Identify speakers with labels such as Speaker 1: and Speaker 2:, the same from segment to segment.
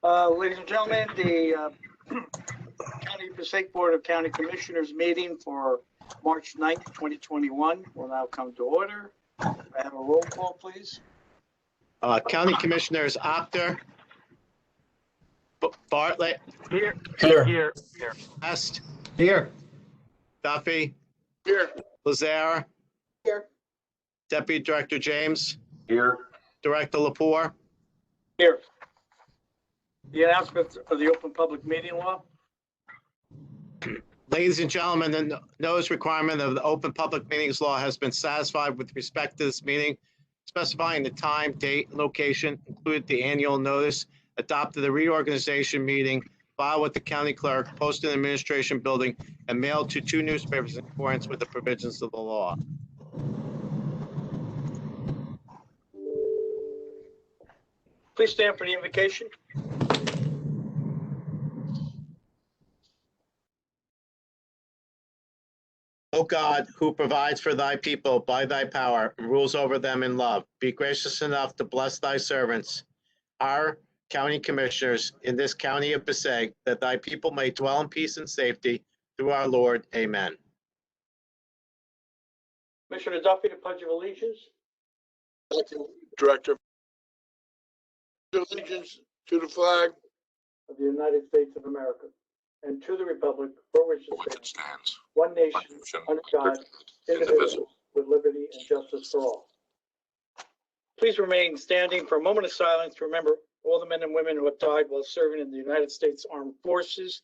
Speaker 1: Ladies and gentlemen, the County of Passaic Board of County Commissioners meeting for March 9th, 2021 will now come to order. I have a roll call, please.
Speaker 2: County Commissioners Apter, Bartlett,
Speaker 3: Here.
Speaker 2: Best,
Speaker 3: Here.
Speaker 2: Duffy,
Speaker 1: Here.
Speaker 2: Lazare,
Speaker 1: Here.
Speaker 2: Deputy Director James,
Speaker 3: Here.
Speaker 2: Director Lepore.
Speaker 1: Here. The announcements of the open public meeting law.
Speaker 2: Ladies and gentlemen, the notice requirement of the open public meetings law has been satisfied with respect to this meeting, specifying the time, date, and location, included the annual notice, adopted the reorganization meeting, filed with the county clerk, posted in the administration building, and mailed to 2 newspapers in accordance with the provisions of the law.
Speaker 1: Please stand for the invocation.
Speaker 2: O God, who provides for thy people by thy power and rules over them in love, be gracious enough to bless thy servants, our county commissioners in this county of Passaic, that thy people may dwell in peace and safety through our Lord. Amen.
Speaker 1: Commissioner Duffy, the Pledge of Allegiance.
Speaker 4: Thank you, Director. Allegiance to the flag
Speaker 1: Of the United States of America and to the republic for which it stands, one nation, under God, indivisible, with liberty and justice for all. Please remain standing for a moment of silence to remember all the men and women who have died while serving in the United States Armed Forces.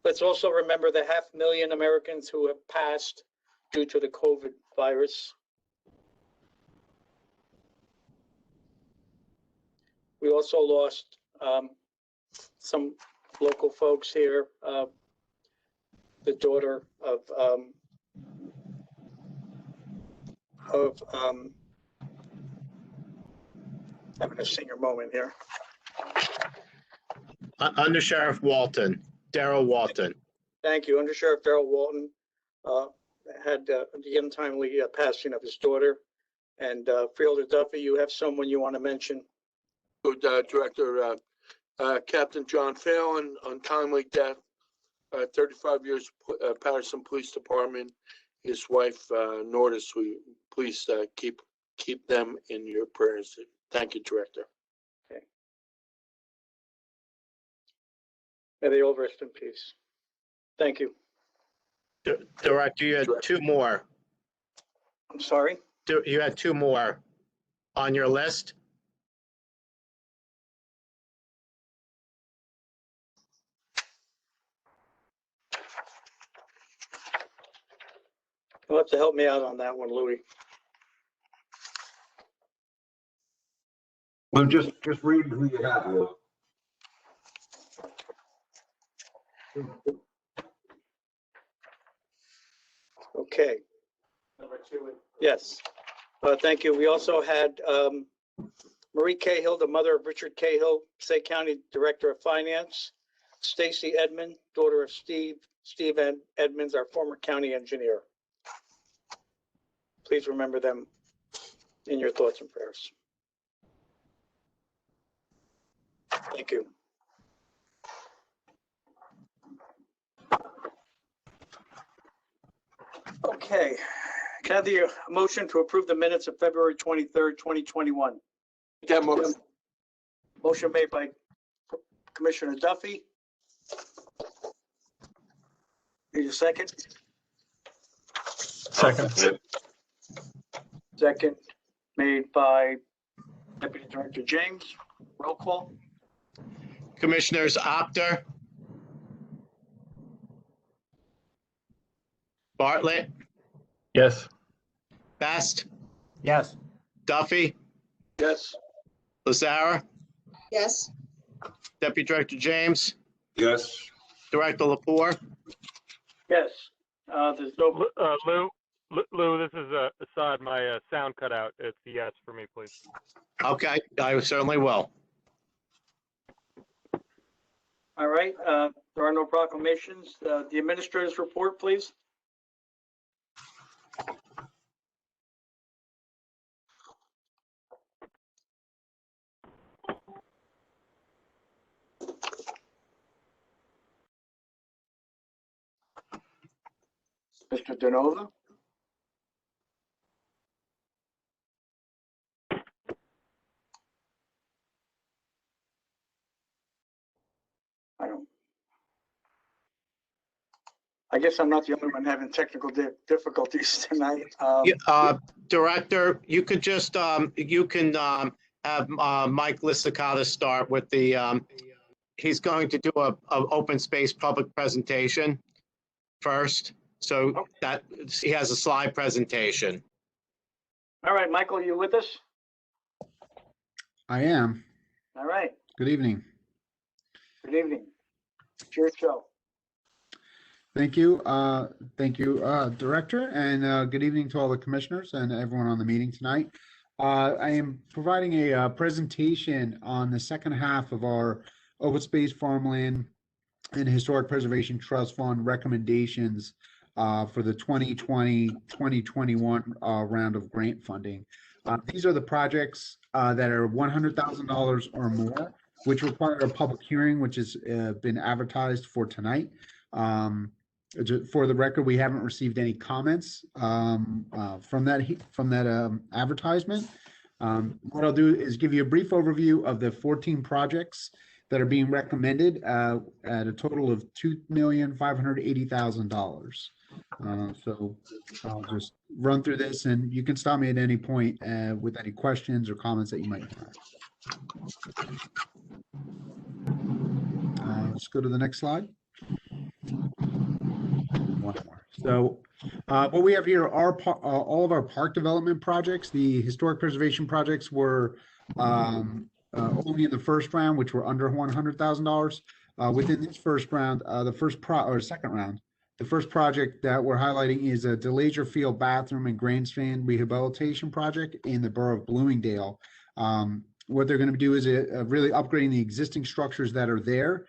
Speaker 1: Let's also remember the 500,000 Americans who have passed due to the COVID virus. We also lost some local folks here. The daughter of having a senior moment here.
Speaker 2: Under Sheriff Walton, Darrell Walton.
Speaker 1: Thank you. Under Sheriff Darrell Walton had the untimely passing of his daughter. And Fielder Duffy, you have someone you want to mention?
Speaker 4: Director, Captain John Phelan, untimely death, 35 years, Paterson Police Department. His wife, Nordis, please keep them in your prayers. Thank you, Director.
Speaker 1: Okay. May they all rest in peace. Thank you.
Speaker 2: Director, you had 2 more.
Speaker 1: I'm sorry?
Speaker 2: You had 2 more on your list.
Speaker 1: You'll have to help me out on that one, Louis.
Speaker 3: Well, just read who you have, Lou.
Speaker 1: Okay. Number 2. Yes. Thank you. We also had Marie Cahill, the mother of Richard Cahill, Passaic County Director of Finance. Stacy Edmond, daughter of Steve Edmonds, our former county engineer. Please remember them in your thoughts and prayers. Thank you. Okay. Can I have the motion to approve the minutes of February 23rd, 2021?
Speaker 4: That motion.
Speaker 1: Motion made by Commissioner Duffy. Need a second?
Speaker 3: Second.
Speaker 1: Second made by Deputy Director James. Roll call.
Speaker 2: Commissioners Apter, Bartlett,
Speaker 3: Yes.
Speaker 2: Best,
Speaker 3: Yes.
Speaker 2: Duffy,
Speaker 4: Yes.
Speaker 2: Lazara,
Speaker 5: Yes.
Speaker 2: Deputy Director James,
Speaker 3: Yes.
Speaker 2: Director Lepore.
Speaker 1: Yes. There's no.
Speaker 6: Lou, this is Assad. My sound cut out. It's a yes for me, please.
Speaker 2: Okay, I certainly will.
Speaker 1: All right. There are no proclamations. The administrator's report, please. Mr. DeNova? I guess I'm not the only one having technical difficulties tonight.
Speaker 2: Director, you could just, you can have Mike Lisicata start with the, he's going to do a open space public presentation first. So that he has a slide presentation.
Speaker 1: All right, Michael, you with us?
Speaker 5: I am.
Speaker 1: All right.
Speaker 5: Good evening.
Speaker 1: Good evening. It's your show.
Speaker 5: Thank you. Thank you, Director, and good evening to all the commissioners and everyone on the meeting tonight. I am providing a presentation on the second half of our open space, farmland, and historic preservation trust fund recommendations for the 2020-2021 round of grant funding. These are the projects that are $100,000 or more, which require a public hearing, which has been advertised for tonight. For the record, we haven't received any comments from that advertisement. What I'll do is give you a brief overview of the 14 projects that are being recommended at a total of $2,580,000. So I'll just run through this, and you can stop me at any point with any questions or comments that you might have. Let's go to the next slide. One more. So what we have here are all of our park development projects. The historic preservation projects were only in the first round, which were under $100,000. Within this first round, second round, the first project that we're highlighting is a DeLazier Field bathroom and grandstand rehabilitation project in the borough of Bloomingdale. What they're going to do is really upgrading the existing structures that are there.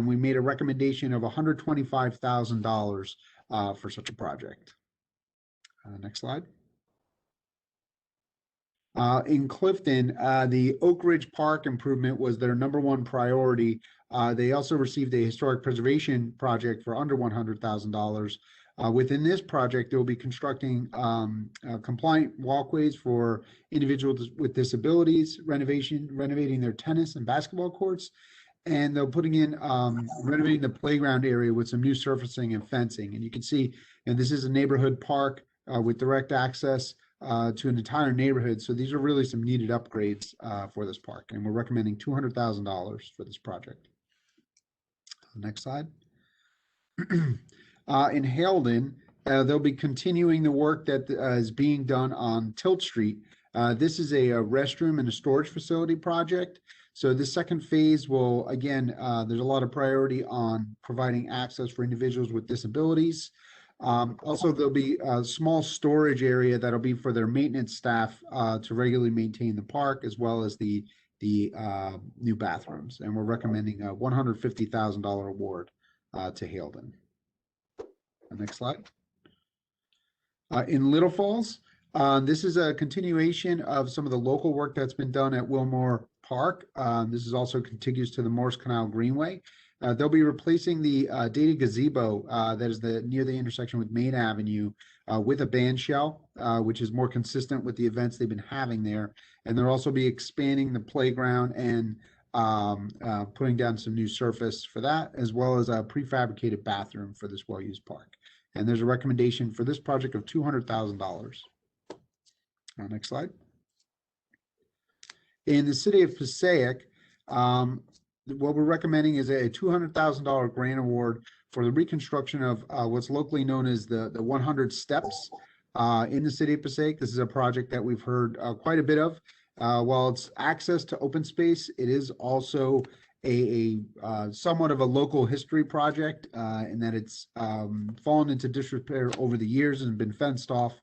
Speaker 5: We made a recommendation of $125,000 for such a project. Next slide. In Clifton, the Oak Ridge Park improvement was their #1 priority. They also received a historic preservation project for under $100,000. Within this project, they'll be constructing compliant walkways for individuals with disabilities, renovating their tennis and basketball courts, and they're putting in renovating the playground area with some new surfacing and fencing. And you can see, and this is a neighborhood park with direct access to an entire neighborhood. So these are really some needed upgrades for this park, and we're recommending $200,000 for this project. Next slide. In Haledon, they'll be continuing the work that is being done on Tilt Street. This is a restroom and a storage facility project. So this second phase will, again, there's a lot of priority on providing access for individuals with disabilities. Also, there'll be a small storage area that'll be for their maintenance staff to regularly maintain the park, as well as the new bathrooms. And we're recommending a $150,000 award to Haledon. Next slide. In Little Falls, this is a continuation of some of the local work that's been done at Wilmore Park. This is also contiguous to the Morse Canal Greenway. They'll be replacing the dated gazebo that is near the intersection with Main Avenue with a band shell, which is more consistent with the events they've been having there. And they'll also be expanding the playground and putting down some new surface for that, as well as a prefabricated bathroom for this well-used park. And there's a recommendation for this project of $200,000. Next slide. In the city of Passaic, what we're recommending is a $200,000 grant award for the reconstruction of what's locally known as the 100 steps in the city of Passaic. This is a project that we've heard quite a bit of. While it's access to open space, it is also a somewhat of a local history project in that it's fallen into disrepair over the years and been fenced off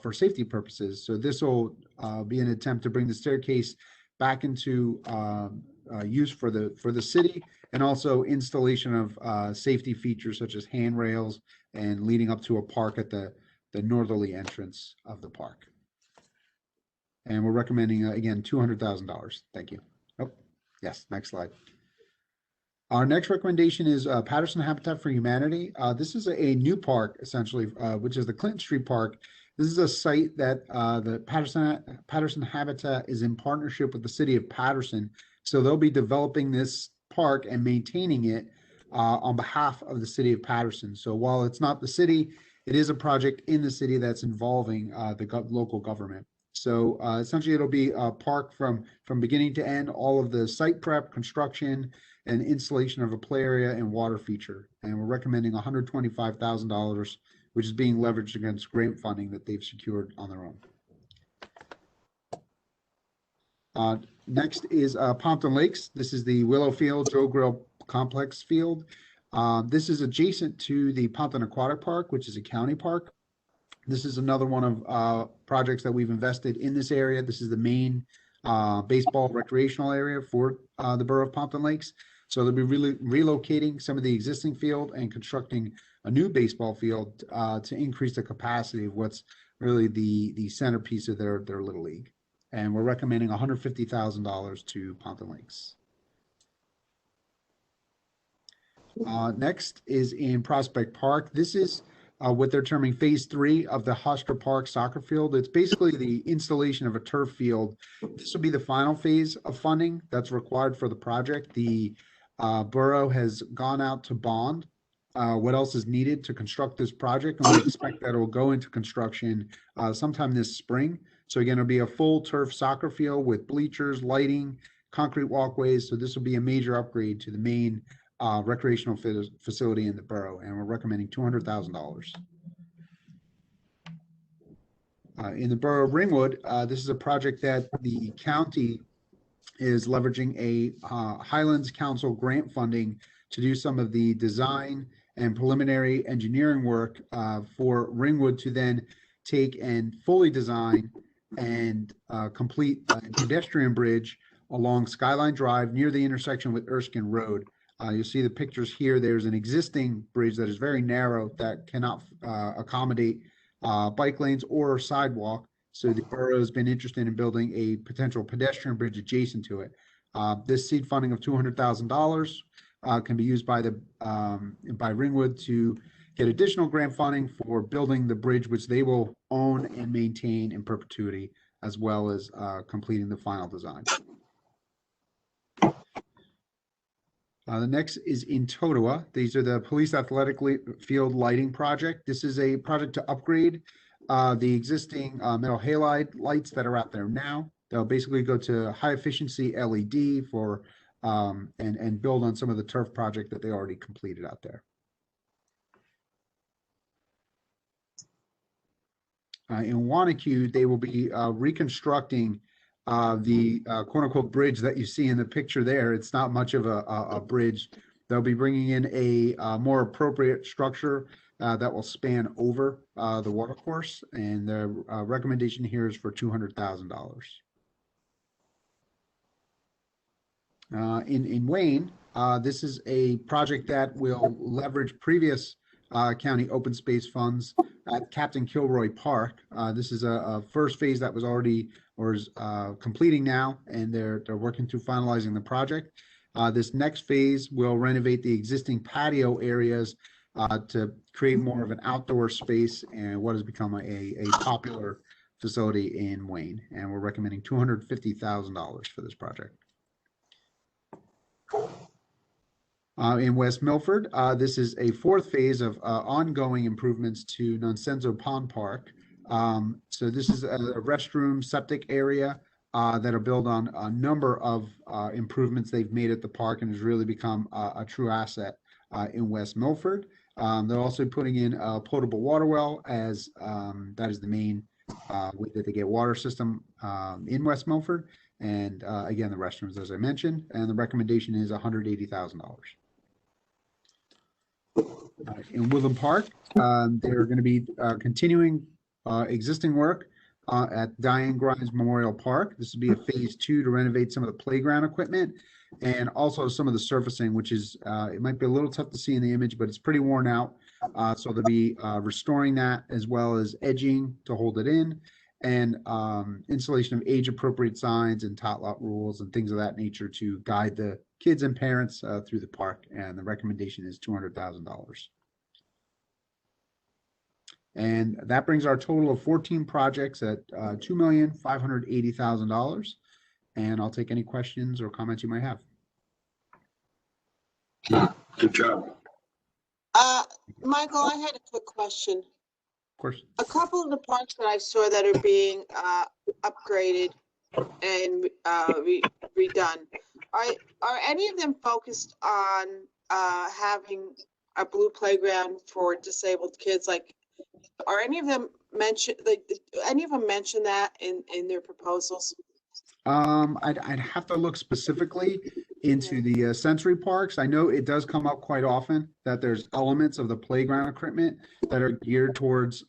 Speaker 5: for safety purposes. So this will be an attempt to bring the staircase back into use for the city, and also installation of safety features such as handrails and leading up to a park at the northerly entrance of the park. And we're recommending again $200,000. Thank you. Oh, yes. Next slide. Our next recommendation is Paterson Habitat for Humanity. This is a new park, essentially, which is the Clinton Street Park. This is a site that the Paterson Habitat is in partnership with the city of Paterson. So they'll be developing this park and maintaining it on behalf of the city of Paterson. So while it's not the city, it is a project in the city that's involving the local government. So essentially, it'll be a park from beginning to end, all of the site prep, construction, and installation of a play area and water feature. And we're recommending $125,000, which is being leveraged against grant funding that they've secured on their own. Next is Pompton Lakes. This is the Willow Field Joe Grill Complex Field. This is adjacent to the Pompton Aquatic Park, which is a county park. This is another one of projects that we've invested in this area. This is the main baseball recreational area for the borough of Pompton Lakes. So they'll be really relocating some of the existing field and constructing a new baseball field to increase the capacity of what's really the centerpiece of their little league. And we're recommending $150,000 to Pompton Lakes. Next is in Prospect Park. This is what they're terming phase 3 of the Hofstra Park soccer field. It's basically the installation of a turf field. This will be the final phase of funding that's required for the project. The borough has gone out to bond what else is needed to construct this project, and we expect that it will go into construction sometime this spring. So again, it'll be a full turf soccer field with bleachers, lighting, concrete walkways. So this will be a major upgrade to the main recreational facility in the borough, and we're recommending $200,000. In the borough of Ringwood, this is a project that the county is leveraging a Highlands Council grant funding to do some of the design and preliminary engineering work for Ringwood to then take and fully design and complete a pedestrian bridge along Skyline Drive near the intersection with Erskine Road. You'll see the pictures here. There's an existing bridge that is very narrow that cannot accommodate bike lanes or sidewalk. So the borough has been interested in building a potential pedestrian bridge adjacent to it. This seed funding of $200,000 can be used by Ringwood to get additional grant funding for building the bridge, which they will own and maintain in perpetuity, as well as completing the final design. The next is in Totowa. These are the police athletic field lighting project. This is a project to upgrade the existing metal halide lights that are out there now. They'll basically go to high efficiency LED for and build on some of the turf project that they already completed out there. In Wanacue, they will be reconstructing the quote unquote bridge that you see in the picture there. It's not much of a bridge. They'll be bringing in a more appropriate structure that will span over the watercourse, and the recommendation here is for $200,000. In Wayne, this is a project that will leverage previous county open space funds at Captain Kilroy Park. This is a first phase that was already or is completing now, and they're working through finalizing the project. This next phase will renovate the existing patio areas to create more of an outdoor space and what has become a popular facility in Wayne. And we're recommending $250,000 for this project. In West Milford, this is a fourth phase of ongoing improvements to Nonsenso Pond Park. So this is a restroom septic area that are built on a number of improvements they've made at the park, and has really become a true asset in West Milford. They're also putting in a potable water well, as that is the main way that they get water system in West Milford. And again, the restrooms, as I mentioned, and the recommendation is $180,000. In Woodland Park, they're going to be continuing existing work at Diane Grimes Memorial Park. This will be a phase 2 to renovate some of the playground equipment and also some of the surfacing, which is, it might be a little tough to see in the image, but it's pretty worn out. So they'll be restoring that, as well as edging to hold it in, and installation of age-appropriate signs and tot lot rules and things of that nature to guide the kids and parents through the park, and the recommendation is $200,000. And that brings our total of 14 projects at $2,580,000. And I'll take any questions or comments you might have.
Speaker 3: Good job.
Speaker 7: Michael, I had a quick question.
Speaker 5: Of course.
Speaker 7: A couple of the parks that I saw that are being upgraded and redone, are any of them focused on having a blue playground for disabled kids? Like, are any of them mention that in their proposals?
Speaker 5: I'd have to look specifically into the sensory parks. I know it does come up quite often that there's elements of the playground equipment that are geared towards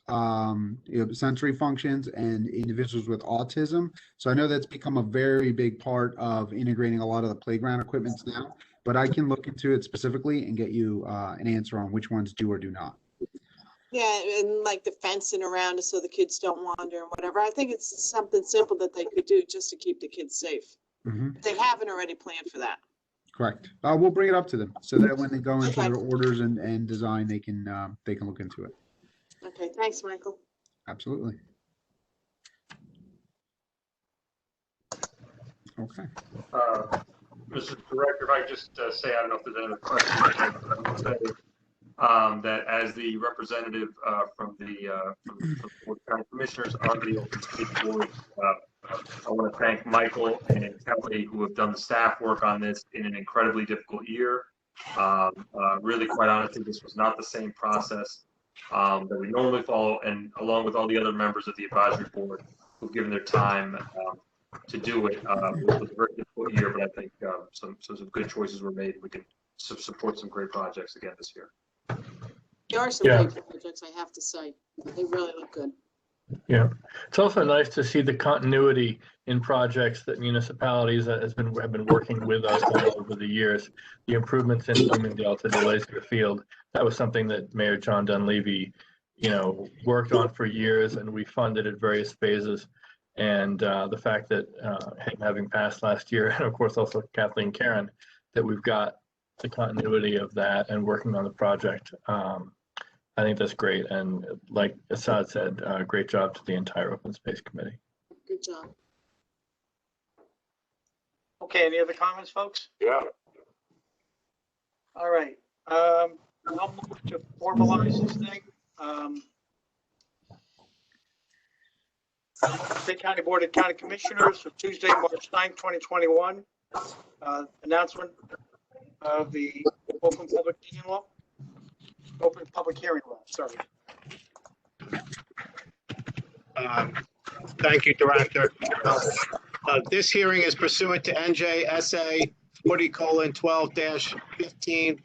Speaker 5: sensory functions and individuals with autism. So I know that's become a very big part of integrating a lot of the playground equipment now, but I can look into it specifically and get you an answer on which ones do or do not.
Speaker 7: Yeah, and like the fencing around it so the kids don't wander and whatever. I think it's something simple that they could do just to keep the kids safe.
Speaker 5: Mm-hmm.
Speaker 7: They haven't already planned for that.
Speaker 5: Correct. We'll bring it up to them so that when they go into their orders and design, they can look into it.
Speaker 7: Okay, thanks, Michael.
Speaker 5: Absolutely. Okay.
Speaker 8: Mr. Director, if I just say, I don't know if there's any other questions, but I would say that as the representative from the Board of County Commissioners on the Open Space Board, I want to thank Michael and Kelly who have done the staff work on this in an incredibly difficult year. Really, quite honestly, this was not the same process that we normally follow, and along with all the other members of the advisory board who've given their time to do it. It was a very difficult year, but I think some good choices were made. We can support some great projects again this year.
Speaker 7: There are some great projects, I have to say. They really look good.
Speaker 9: Yeah, it's also nice to see the continuity in projects that municipalities have been working with us on over the years. The improvements in Bloomingdale to the Laser Field, that was something that Mayor John Dunleavy, worked on for years, and we funded at various phases. And the fact that him having passed last year, and of course also Kathleen Karen, that we've got the continuity of that and working on the project. I think that's great. And like Assad said, great job to the entire Open Space Committee.
Speaker 7: Good job.
Speaker 1: Okay, any other comments, folks?
Speaker 3: Yeah.
Speaker 1: All right. I'll move to formalize this thing. State County Board of County Commissioners for Tuesday, March 9th, 2021. Announcement of the open public hearing law, sorry.
Speaker 2: Thank you, Director. This hearing is pursuant to NJSA 40:12-15,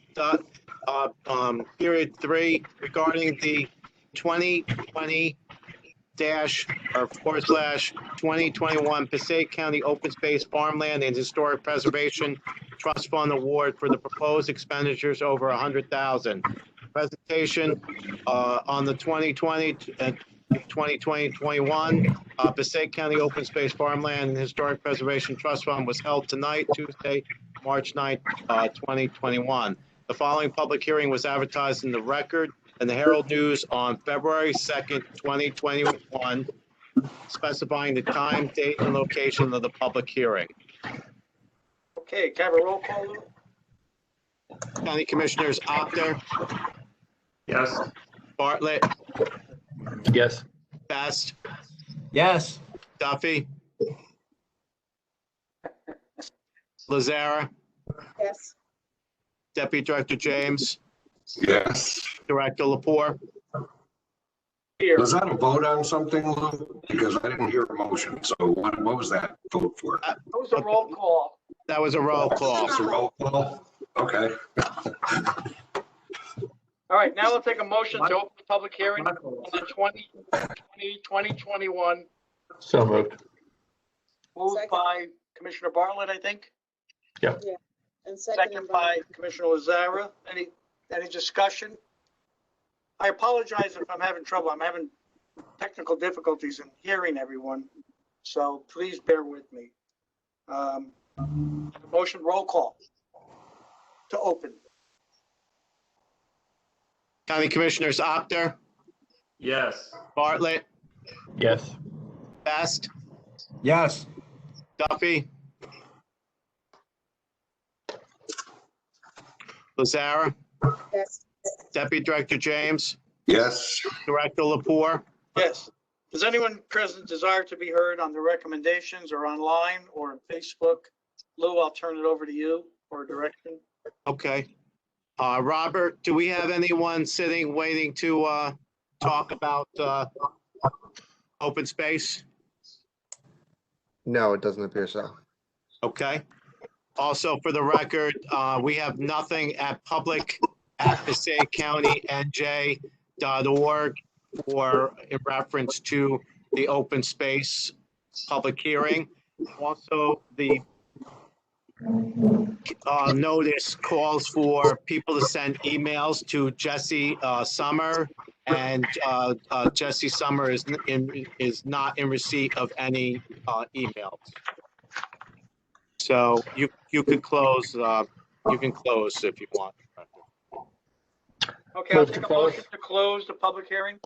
Speaker 2: period 3, regarding the 2020/2021 Passaic County Open Space Farmland and Historic Preservation Trust Fund Award for the proposed expenditures over $100,000. Presentation on the 2020 and 2020-21 Passaic County Open Space Farmland and Historic Preservation Trust Fund was held tonight, Tuesday, March 9th, 2021. The following public hearing was advertised in the Record and the Herald News on February 2nd, 2021, specifying the time, date, and location of the public hearing.
Speaker 1: Okay, can I have a roll call? Lou?
Speaker 2: County Commissioners Opter,
Speaker 8: Yes.
Speaker 2: Bartlett,
Speaker 9: Yes.
Speaker 2: Best,
Speaker 3: Yes.
Speaker 2: Duffy, Lazara,
Speaker 7: Yes.
Speaker 2: Deputy Director James,
Speaker 3: Yes.
Speaker 2: Director Lapore.
Speaker 1: Here.
Speaker 3: Was that a vote on something, Lou? Because I didn't hear a motion. So what was that vote for?
Speaker 1: That was a roll call.
Speaker 2: That was a roll call.
Speaker 3: It's a roll call? Okay.
Speaker 1: All right, now we'll take a motion to open the public hearing on the 2021.
Speaker 9: So moved.
Speaker 1: Moved
Speaker 7: Second.
Speaker 1: by Commissioner Bartlett, I think.
Speaker 7: And
Speaker 1: Second by Commissioner Lazara. Any discussion? I apologize if I'm having trouble. I'm having technical difficulties in hearing everyone, so please bear with me. Motion roll call. to open.
Speaker 2: County Commissioners Actor,
Speaker 8: Yes.
Speaker 2: Bartlett,
Speaker 9: Yes.
Speaker 2: Best,
Speaker 3: Yes.
Speaker 2: Duffy, Lazara,
Speaker 7: Yes.
Speaker 2: Deputy Director James,
Speaker 3: Yes.
Speaker 2: Director Lapore.
Speaker 1: Yes. Does anyone present desire to be heard on the recommendations or online or on Facebook? Lou, I'll turn it over to you for direction.
Speaker 2: Okay. Robert, do we have anyone sitting waiting to talk about open space?
Speaker 10: No, it doesn't appear so.
Speaker 2: Okay. Also, for the record, we have nothing at public@Passaic.NJ.org for in reference to the open space public hearing. Also, the notice calls for people to send emails to Jesse Summer, and Jesse Summer is not in receipt of any emails. So you can close if you want.
Speaker 1: Okay, I'll
Speaker 9: Move to
Speaker 1: take a
Speaker 9: close.
Speaker 1: motion to close the public hearing.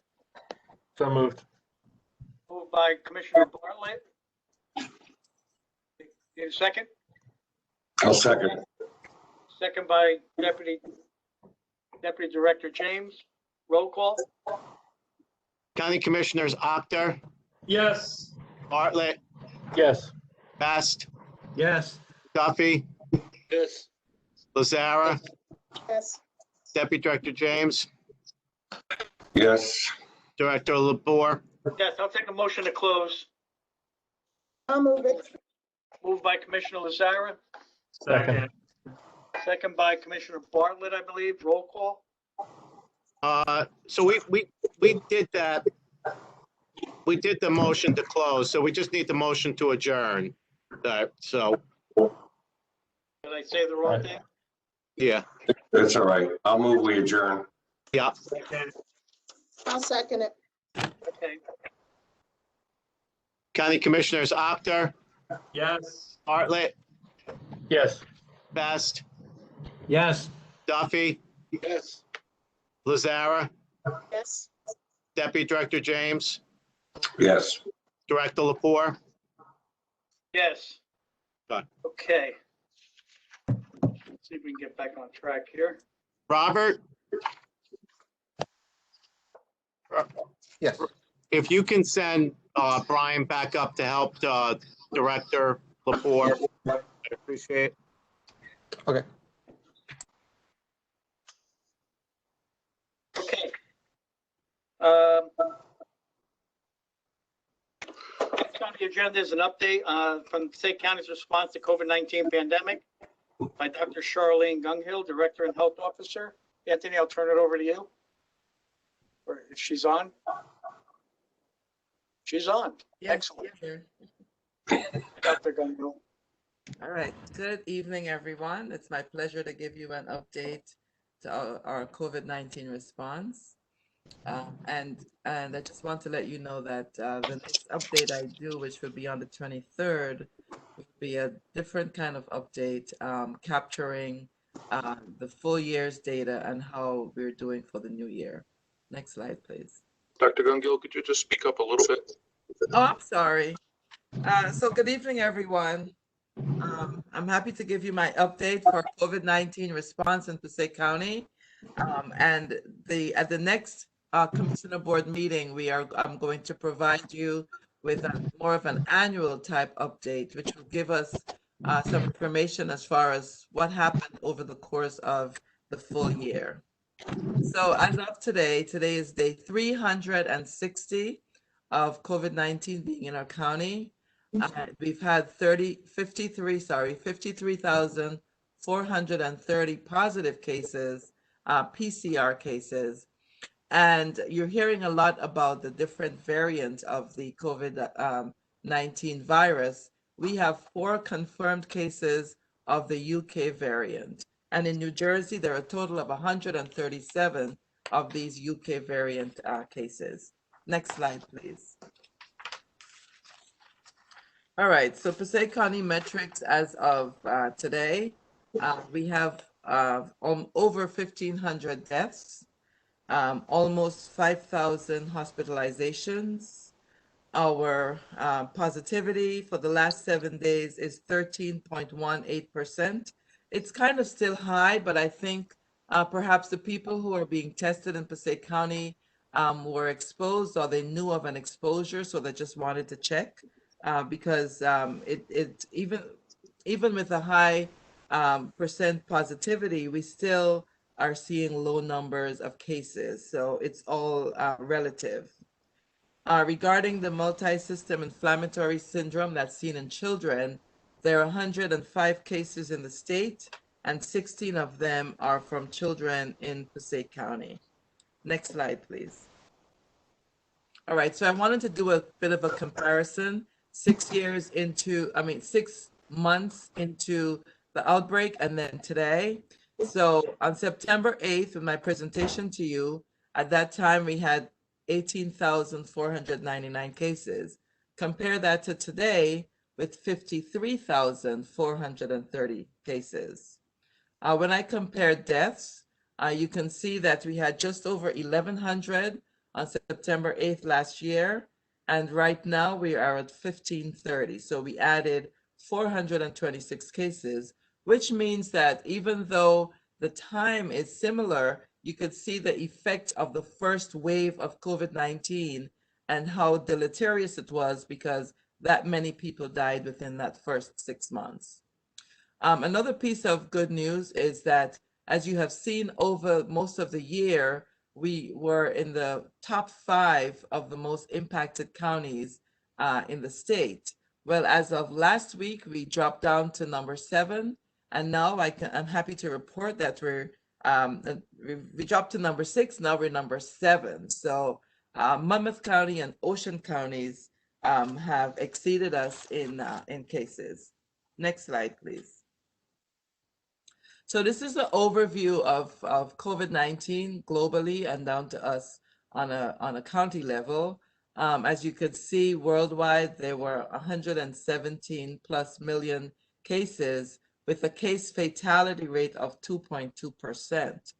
Speaker 9: So moved.
Speaker 1: Moved by Commissioner Bartlett. Need a second?
Speaker 3: I'll second.
Speaker 1: Second by Deputy Director James. Roll call?
Speaker 2: County Commissioners Actor,
Speaker 8: Yes.
Speaker 2: Bartlett,
Speaker 9: Yes.
Speaker 2: Best,
Speaker 8: Yes.
Speaker 2: Duffy,
Speaker 4: Yes.
Speaker 2: Lazara,
Speaker 7: Yes.
Speaker 2: Deputy Director James,
Speaker 3: Yes.
Speaker 2: Director Lapore.
Speaker 1: Yes, I'll take a motion to close.
Speaker 7: I'll move it.
Speaker 1: Moved by Commissioner Lazara,
Speaker 8: Second.
Speaker 1: second by Commissioner Bartlett, I believe. Roll call?
Speaker 2: So we did that. We did the motion to close, so we just need the motion to adjourn. So,
Speaker 1: Did I say the wrong thing?
Speaker 2: yeah,
Speaker 3: That's all right. I'll move we adjourn.
Speaker 2: yeah.
Speaker 7: I'll second it.
Speaker 1: Okay.
Speaker 2: County Commissioners Actor,
Speaker 8: Yes.
Speaker 2: Bartlett,
Speaker 9: Yes.
Speaker 2: Best,
Speaker 8: Yes.
Speaker 2: Duffy,
Speaker 4: Yes.
Speaker 2: Lazara,
Speaker 7: Yes.
Speaker 2: Deputy Director James,
Speaker 3: Yes.
Speaker 2: Director Lapore.
Speaker 1: Yes.
Speaker 2: Done.
Speaker 1: Okay. Let's see if we can get back on track here.
Speaker 2: Robert,
Speaker 10: Yes.
Speaker 2: if you can send Brian back up to help Director Lapore, I appreciate it.
Speaker 10: Okay.
Speaker 1: Okay. Next on the agenda is an update from Passaic County's response to COVID-19 pandemic by Dr. Charlene Gunghill, Director and Health Officer. Anthony, I'll turn it over to you. Or if she's on. She's on.
Speaker 11: Yes,
Speaker 1: Excellent.
Speaker 11: here.
Speaker 1: Dr. Gunghill.
Speaker 11: All right. Good evening, everyone. It's my pleasure to give you an update to our COVID-19 response. And I just want to let you know that the next update I do, which will be on the 23rd, will be a different kind of update, capturing the full year's data and how we're doing for the new year. Next slide, please.
Speaker 4: Dr. Gunghill, could you just speak up a little bit?
Speaker 11: Oh, I'm sorry. So good evening, everyone. I'm happy to give you my update for COVID-19 response in Passaic County. And at the next Commissioner Board meeting, I'm going to provide you with more of an annual type update, which will give us some information as far as what happened over the course of the full year. So as of today is day 360 of COVID-19 being in our county. We've had 53,430 positive cases, PCR cases. And you're hearing a lot about the different variants of the COVID-19 virus. We have 4 confirmed cases of the UK variant. And in New Jersey, there are a total of 137 of these UK variant cases. Next slide, please. All right, so Passaic County metrics as of today, we have over 1,500 deaths, almost 5,000 hospitalizations. Our positivity for the last 7 days is 13.18%. It's kind of still high, but I think perhaps the people who are being tested in Passaic County were exposed, or they knew of an exposure, so they just wanted to check because even with a high percent positivity, we still are seeing low numbers of cases. So it's all relative. Regarding the multi-system inflammatory syndrome that's seen in children, there are 105 cases in the state, and 16 of them are from children in Passaic County. Next slide, please. All right, so I wanted to do a bit of a comparison. 6 months into the outbreak and then today. So on September 8th, in my presentation to you, at that time we had 18,499 cases. Compare that to today with 53,430 cases. When I compare deaths, you can see that we had just over 1,100 on September 8th last year, and right now we are at 1,530. So we added 426 cases, which means that even though the time is similar, you could see the effect of the first wave of COVID-19 and how deleterious it was because that many people died within that first 6 months. Another piece of good news is that, as you have seen over most of the year, we were in the top 5 of the most impacted counties in the state. Well, as of last week, we dropped down to number 7, and now I'm happy to report that we dropped to number 6. Now we're number 7. So Monmouth County and Ocean counties have exceeded us in cases. Next slide, please. So this is an overview of COVID-19 globally and down to us on a county level. As you could see, worldwide, there were 117 plus million cases with a case fatality rate of 2.2%.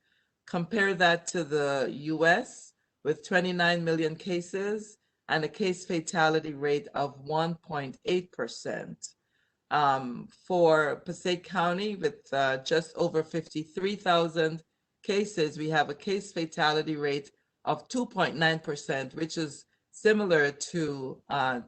Speaker 11: Compare that to the US with 29 million cases and a case fatality rate of 1.8%. For Passaic County, with just over 53,000 cases, we have a case fatality rate of 2.9%, which is similar to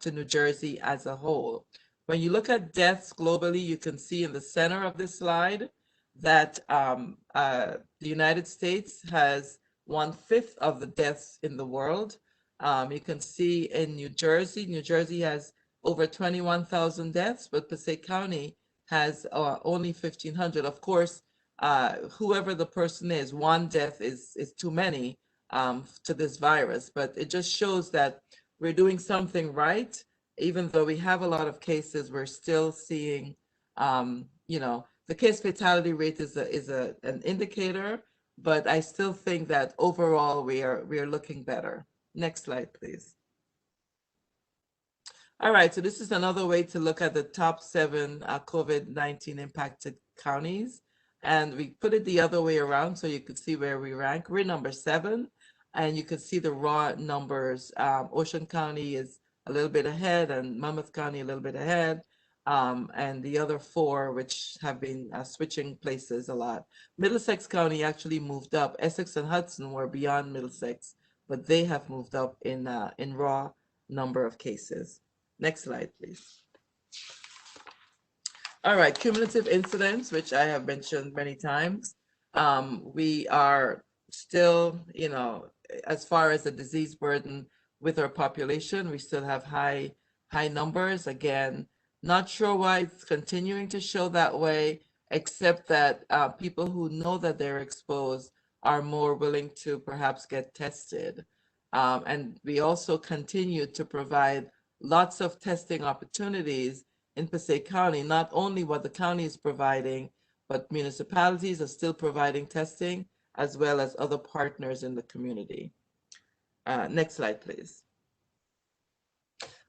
Speaker 11: New Jersey as a whole. When you look at deaths globally, you can see in the center of this slide that the United States has 1/5 of the deaths in the world. You can see in New Jersey has over 21,000 deaths, but Passaic County has only 1,500. Of course, whoever the person is, one death is too many to this virus, but it just shows that we're doing something right. Even though we have a lot of cases, we're still seeing, the case fatality rate is an indicator, but I still think that overall we are looking better. Next slide, please. All right, so this is another way to look at the top 7 COVID-19 impacted counties. And we put it the other way around so you could see where we rank. We're number 7, and you can see the raw numbers. Ocean County is a little bit ahead, and Monmouth County a little bit ahead. And the other 4, which have been switching places a lot. Middlesex County actually moved up. Essex and Hudson were beyond Middlesex, but they have moved up in raw number of cases. Next slide, please. All right, cumulative incidence, which I have mentioned many times. We are still, as far as the disease burden with our population, we still have high numbers. Again, not sure why it's continuing to show that way, except that people who know that they're exposed are more willing to perhaps get tested. And we also continue to provide lots of testing opportunities in Passaic County, not only what the county is providing, but municipalities are still providing testing, as well as other partners in the community. Next slide, please.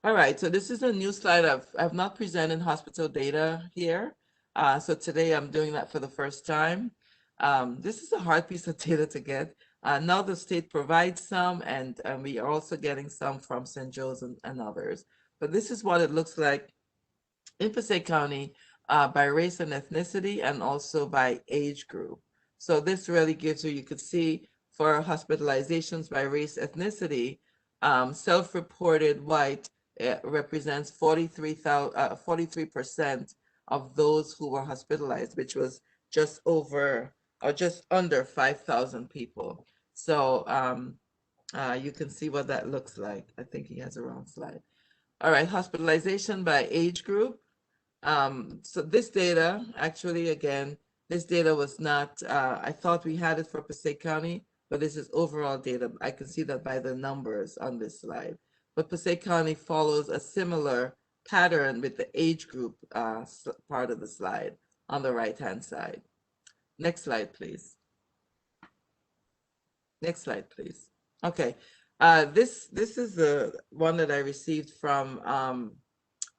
Speaker 11: All right, so this is a new slide. I've not presented hospital data here. So today I'm doing that for the first time. This is a hard piece of data to get. Now the state provides some, and we are also getting some from St. Joe's and others. But this is what it looks like in Passaic County by race and ethnicity, and also by age group. So this really gives you could see for hospitalizations by race, ethnicity, self-reported white represents 43% of those who were hospitalized, which was just over or just under 5,000 people. So you can see what that looks like. I think he has a wrong slide. All right, hospitalization by age group. So this data, actually, again, this data was not, I thought we had it for Passaic County, but this is overall data. I can see that by the numbers on this slide. But Passaic County follows a similar pattern with the age group part of the slide on the right-hand side. Next slide, please. Next slide, please. Okay, this is the one that I received from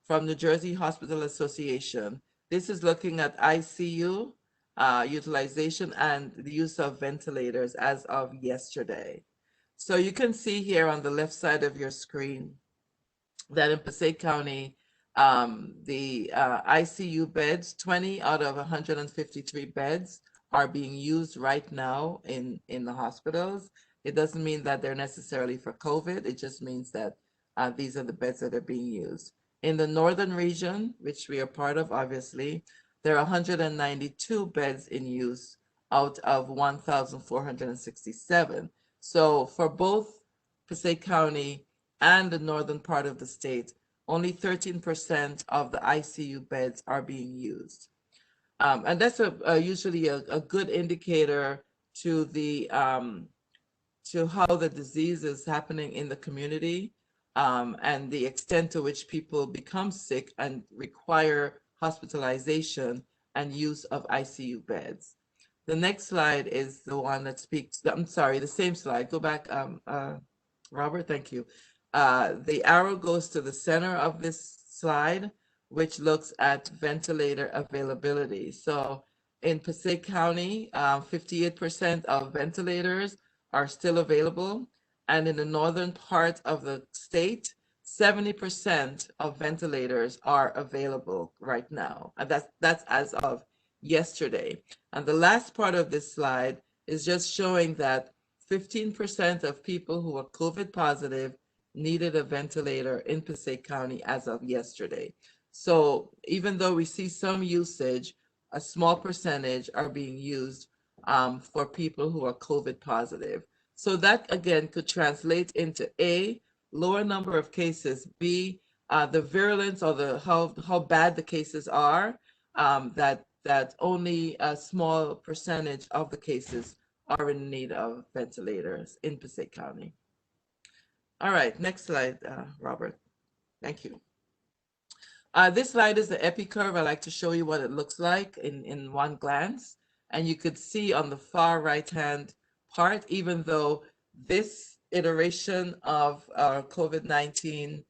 Speaker 11: New Jersey Hospital Association. This is looking at ICU utilization and the use of ventilators as of yesterday. So you can see here on the left side of your screen that in Passaic County, the ICU beds, 20 out of 153 beds are being used right now in the hospitals. It doesn't mean that they're necessarily for COVID. It just means that these are the beds that are being used. In the northern region, which we are part of, obviously, there are 192 beds in use out of 1,467. So for both Passaic County and the northern part of the state, only 13% of the ICU beds are being used. And that's usually a good indicator to the to how the disease is happening in the community, and the extent to which people become sick and require hospitalization and use of ICU beds. The next slide is the one that speaks, I'm sorry, the same slide. Go back, Robert, thank you. The arrow goes to the center of this slide, which looks at ventilator availability. So in Passaic County, 58% of ventilators are still available. And in the northern part of the state, 70% of ventilators are available right now. And that's as of yesterday. And the last part of this slide is just showing that 15% of people who are COVID positive needed a ventilator in Passaic County as of yesterday. So even though we see some usage, a small percentage are being used for people who are COVID positive. So that again could translate into A, lower number of cases, B, the virulence or the how bad the cases are, that only a small percentage of the cases are in need of ventilators in Passaic County. All right, next slide, Robert. Thank you. This slide is the epi curve. I like to show you what it looks like in one glance. And you could see on the far right-hand part, even though this iteration of COVID-19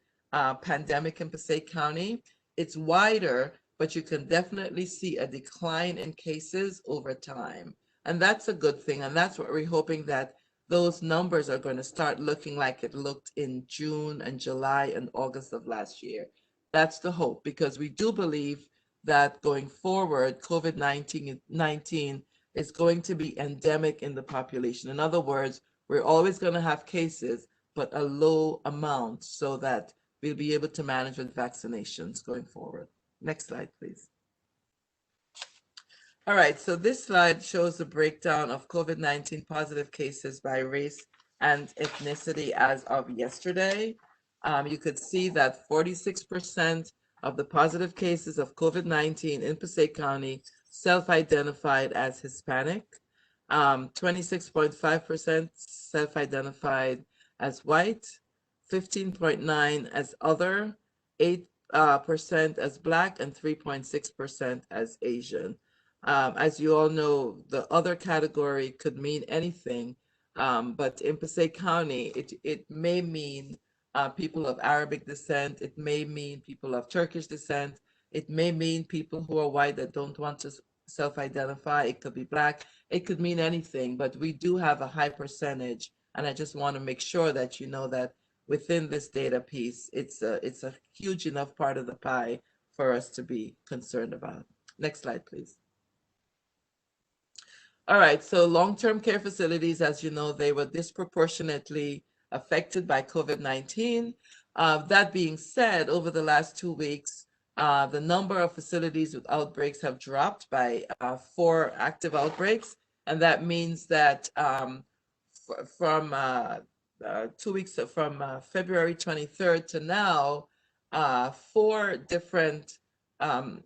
Speaker 11: pandemic in Passaic County, it's wider, but you can definitely see a decline in cases over time. And that's a good thing. And that's what we're hoping, that those numbers are going to start looking like it looked in June and July and August of last year. That's the hope, because we do believe that going forward, COVID-19 is going to be endemic in the population. In other words, we're always going to have cases, but a low amount, so that we'll be able to manage with vaccinations going forward. Next slide, please. All right, so this slide shows the breakdown of COVID-19 positive cases by race and ethnicity as of yesterday. You could see that 46% of the positive cases of COVID-19 in Passaic County self-identified as Hispanic, 26.5% self-identified as white, 15.9% as other, 8% as Black, and 3.6% as Asian. As you all know, the other category could mean anything, but in Passaic County, it may mean people of Arabic descent, it may mean people of Turkish descent, it may mean people who are white that don't want to self-identify, it could be Black, It could mean anything, but we do have a high percentage. And I just want to make sure that you know that within this data piece, it's a huge enough part of the pie for us to be concerned about. Next slide, please. All right, so long-term care facilities, as you know, they were disproportionately affected by COVID-19. That being said, over the last 2 weeks, the number of facilities with outbreaks have dropped by 4 active outbreaks. And that means that from 2 weeks from February 23rd to now, 4 different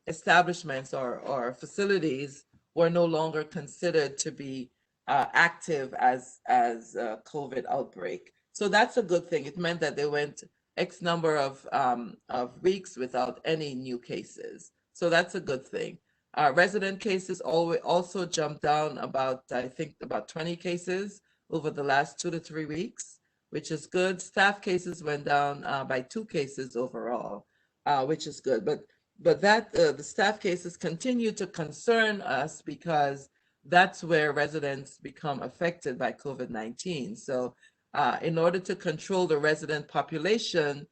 Speaker 11: establishments or facilities were no longer considered to be active as a COVID outbreak. So that's a good thing. It meant that they went X number of weeks without any new cases. So that's a good thing. Resident cases also jumped down about, I think, about 20 cases over the last 2 to 3 weeks, which is good. Staff cases went down by 2 cases overall, which is good. But that the staff cases continue to concern us because that's where residents become affected by COVID-19. So in order to control the resident population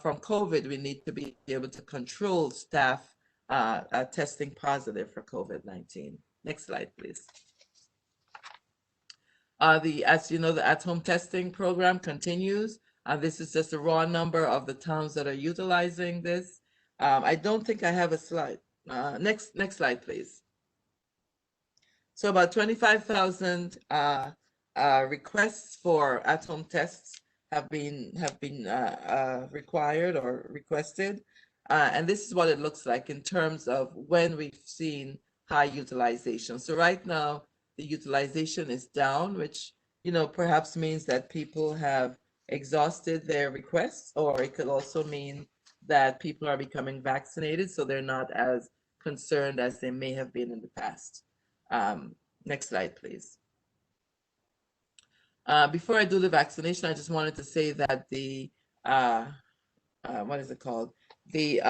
Speaker 11: from COVID, we need to be able to control staff testing positive for COVID-19. Next slide, please. As you know, the at-home testing program continues. This is just a raw number of the towns that are utilizing this. I don't think I have a slide. Next slide, please. So about 25,000 requests for at-home tests have been required or requested. And this is what it looks like in terms of when we've seen high utilization. So right now, the utilization is down, which, you know, perhaps means that people have exhausted their requests, or it could also mean that people are becoming vaccinated, so they're not as concerned as they may have been in the past. Next slide, please. Before I do the vaccination, I just wanted to say that the, what is it called? The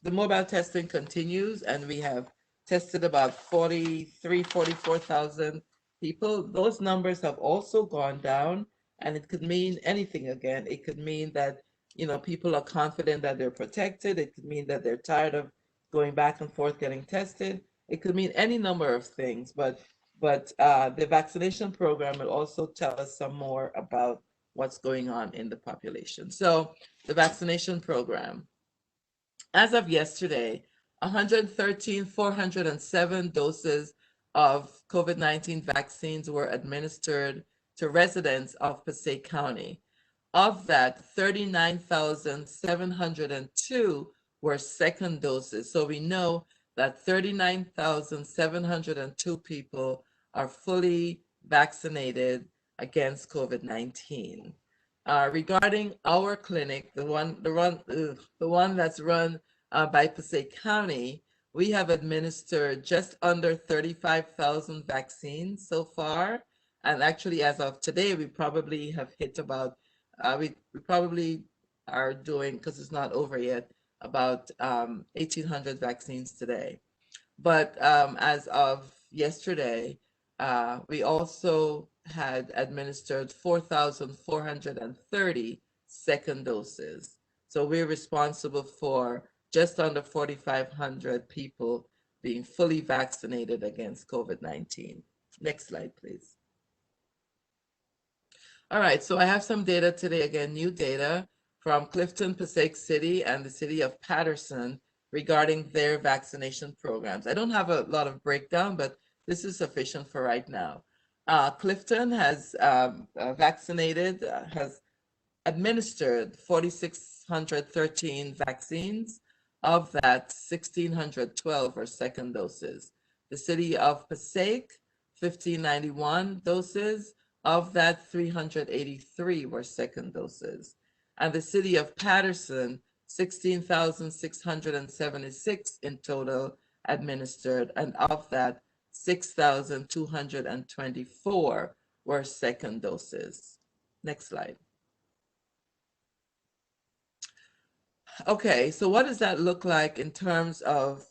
Speaker 11: mobile testing continues, and we have tested about 44,000 people. Those numbers have also gone down, and it could mean anything again. It could mean that, you know, people are confident that they're protected. It could mean that they're tired of going back and forth getting tested. It could mean any number of things, but the vaccination program will also tell us some more about what's going on in the population. So the vaccination program. As of yesterday, 113,407 doses of COVID-19 vaccines were administered to residents of Passaic County. Of that, 39,702 were second doses. So we know that 39,702 people are fully vaccinated against COVID-19. Regarding our clinic, the one that's run by Passaic County, we have administered just under 35,000 vaccines so far. And actually, as of today, we probably have hit about, we probably are doing, because it's not over yet, about 1,800 vaccines today. But as of yesterday, we also had administered 4,430 second doses. So we're responsible for just under 4,500 people being fully vaccinated against COVID-19. Next slide, please. All right, so I have some data today, again, new data from Clifton, Passaic City, and the city of Paterson regarding their vaccination programs. I don't have a lot of breakdown, but this is sufficient for right now. Clifton has vaccinated, has administered 4,613 vaccines. Of that, 1,612 are second doses. The city of Passaic, 1,591 doses. Of that, 383 were second doses. And the city of Paterson, 16,676 in total administered, and of that, 6,224 were second doses. Next slide. Okay, so what does that look like in terms of,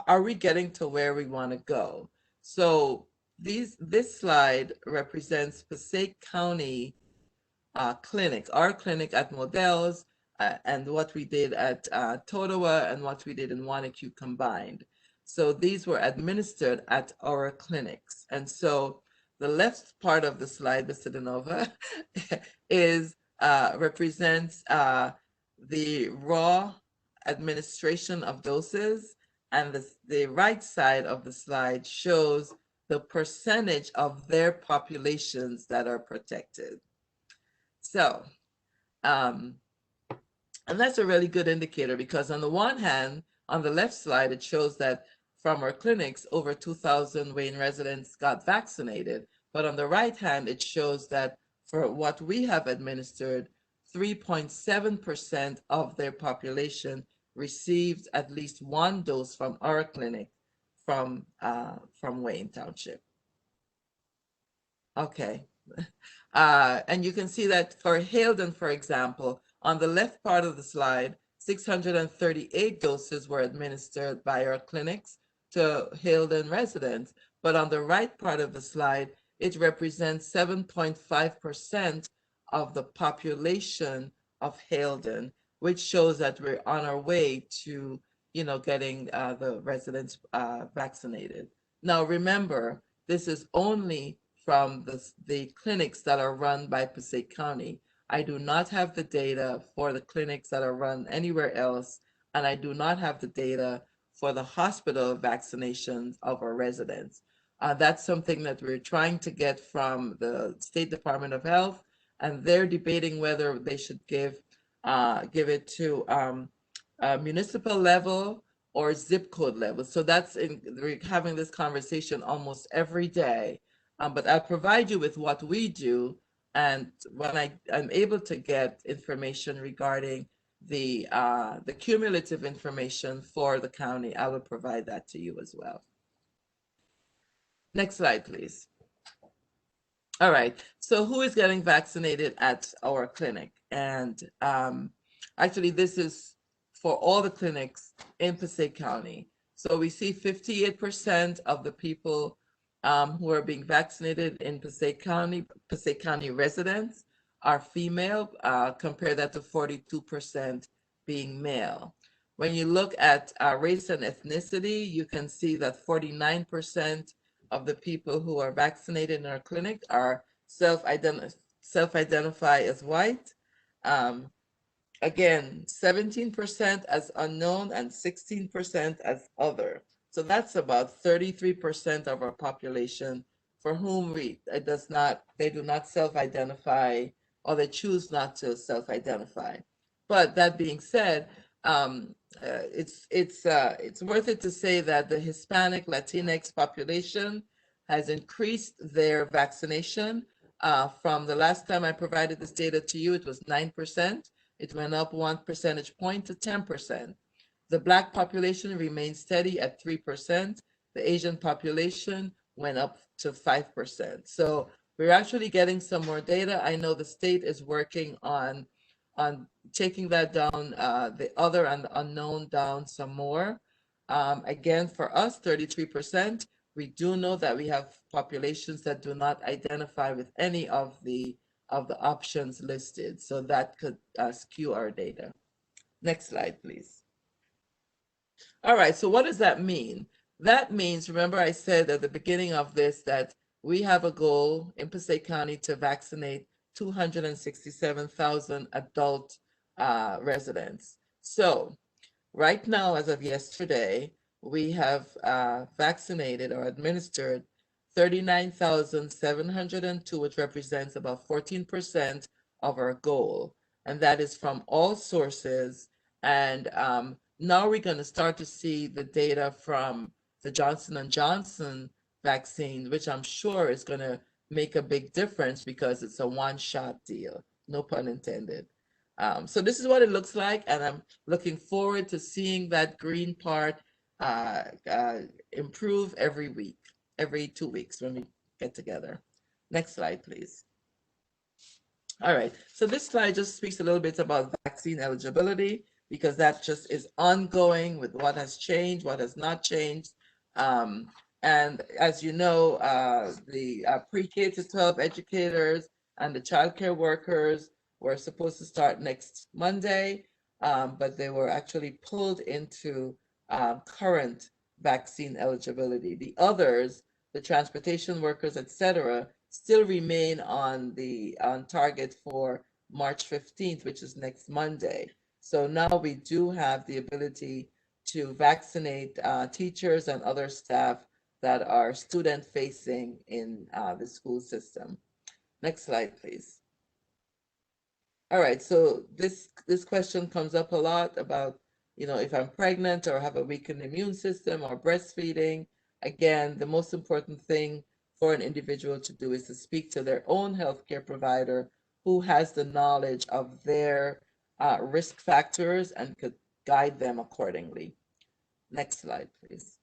Speaker 11: are we getting to where we want to go? So This slide represents Passaic County clinics, our clinic at Modell's, and what we did at Totowa and what we did in Wanacue combined. So these were administered at our clinics. And so the left part of the slide, Mr. DeNova, is represents the raw administration of doses, and the right side of the slide shows the percentage of their populations that are protected. So, and that's a really good indicator, because on the one hand, on the left slide, it shows that from our clinics, over 2,000 Wayne residents got vaccinated. But on the right hand, it shows that for what we have administered, 3.7% of their population received at least one dose from our clinic from Wayne Township. Okay. And you can see that for Haledon, for example, on the left part of the slide, 638 doses were administered by our clinics to Haledon residents. But on the right part of the slide, it represents 7.5% of the population of Haledon, which shows that we're on our way to, getting the residents vaccinated. Now, remember, this is only from the clinics that are run by Passaic County. I do not have the data for the clinics that are run anywhere else, and I do not have the data for the hospital vaccinations of our residents. That's something that we're trying to get from the State Department of Health, and they're debating whether they should give it to municipal level or zip code level. So we're having this conversation almost every day. But I'll provide you with what we do, and when I'm able to get information regarding the cumulative information for the county, I will provide that to you as well. Next slide, please. All right, so who is getting vaccinated at our clinic? And actually, this is for all the clinics in Passaic County. So we see 58% of the people who are being vaccinated in Passaic County residents are female. Compare that to 42% being male. When you look at race and ethnicity, you can see that 49% of the people who are vaccinated in our clinic are self-identify as white. Again, 17% as unknown and 16% as other. So that's about 33% of our population for whom they do not self-identify, or they choose not to self-identify. But that being said, it's worth it to say that the Hispanic Latinx population has increased their vaccination. From the last time I provided this data to you, it was 9%. It went up 1 percentage point to 10%. The Black population remained steady at 3%. The Asian population went up to 5%. So we're actually getting some more data. I know the state is working on taking that down, the other and the unknown down some more. Again, for us, 33%, we do know that we have populations that do not identify with any of the options listed. So that could skew our data. Next slide, please. All right, so what does that mean? That means, remember I said at the beginning of this that we have a goal in Passaic County to vaccinate 267,000 adult residents. So right now, as of yesterday, we have vaccinated or administered 39,702, which represents about 14% of our goal. And that is from all sources. And now we're going to start to see the data from the Johnson & Johnson vaccine, which I'm sure is going to make a big difference because it's a one-shot deal, no pun intended. So this is what it looks like, and I'm looking forward to seeing that green part improve every week, every 2 weeks when we get together. Next slide, please. All right, so this slide just speaks a little bit about vaccine eligibility, because that just is ongoing with what has changed, what has not changed. And as you know, the pre-K to 12 educators and the childcare workers were supposed to start next Monday, but they were actually pulled into current vaccine eligibility. The others, the transportation workers, etc., still remain on target for March 15th, which is next Monday. So now we do have the ability to vaccinate teachers and other staff that are student facing in the school system. Next slide, please. All right, so this question comes up a lot about, if I'm pregnant or have a weakened immune system or breastfeeding. Again, the most important thing for an individual to do is to speak to their own healthcare provider who has the knowledge of their risk factors and could guide them accordingly. Next slide, please.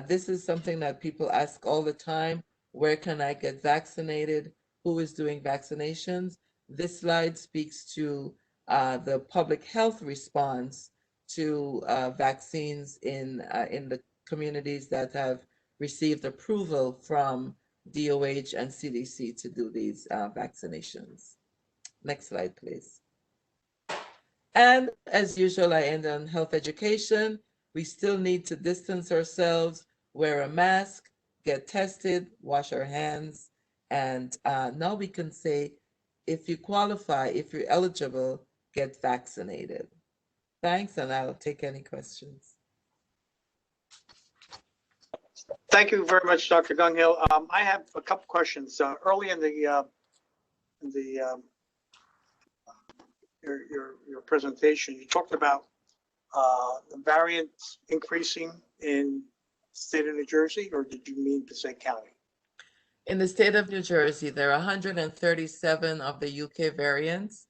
Speaker 11: This is something that people ask all the time. Where can I get vaccinated? Who is doing vaccinations? This slide speaks to the public health response to vaccines in the communities that have received approval from DOH and CDC to do these vaccinations. Next slide, please. And as usual, I end on health education. We still need to distance ourselves, wear a mask, get tested, wash our hands. And now we can say, if you qualify, if you're eligible, get vaccinated. Thanks, and I'll take any questions.
Speaker 1: Thank you very much, Dr. Gunghill. I have a couple questions. Early in your presentation, you talked about the variants increasing in the state of New Jersey, or did you mean Passaic County?
Speaker 11: In the state of New Jersey, there are 137 of the UK variants.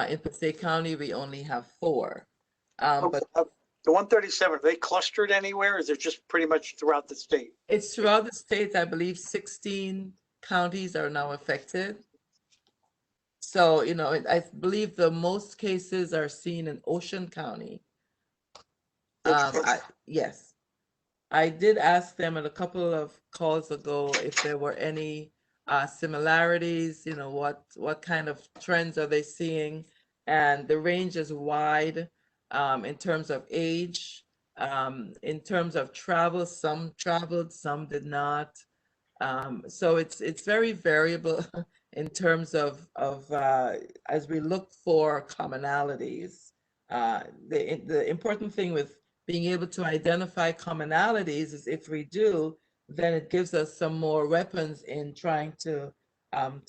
Speaker 11: In Passaic County, we only have 4. But
Speaker 1: the 137, are they clustered anywhere, or is it just pretty much throughout the state?
Speaker 11: It's throughout the state. I believe 16 counties are now affected. So, I believe the most cases are seen in Ocean County. Yes. I did ask them at a couple of calls ago if there were any similarities, what kind of trends are they seeing? And the range is wide in terms of age, in terms of travel. Some traveled, some did not. So it's very variable in terms of as we look for commonalities. The important thing with being able to identify commonalities is if we do, then it gives us some more weapons in trying to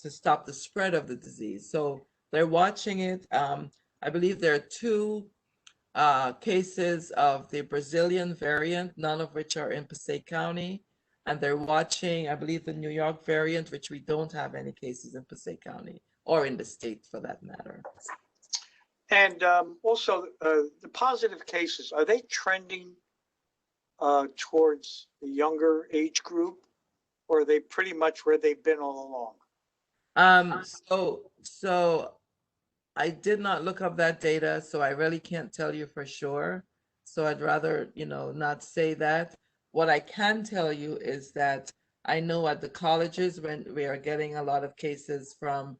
Speaker 11: stop the spread of the disease. So they're watching it. I believe there are 2 cases of the Brazilian variant, none of which are in Passaic County. And they're watching, I believe, the New York variant, which we don't have any cases in Passaic County or in the state for that matter.
Speaker 1: And also, the positive cases, are they trending towards the younger age group, or are they pretty much where they've been all along?
Speaker 11: So I did not look up that data, so I really can't tell you for sure. So I'd rather, not say that. What I can tell you is that I know at the colleges, when we are getting a lot of cases from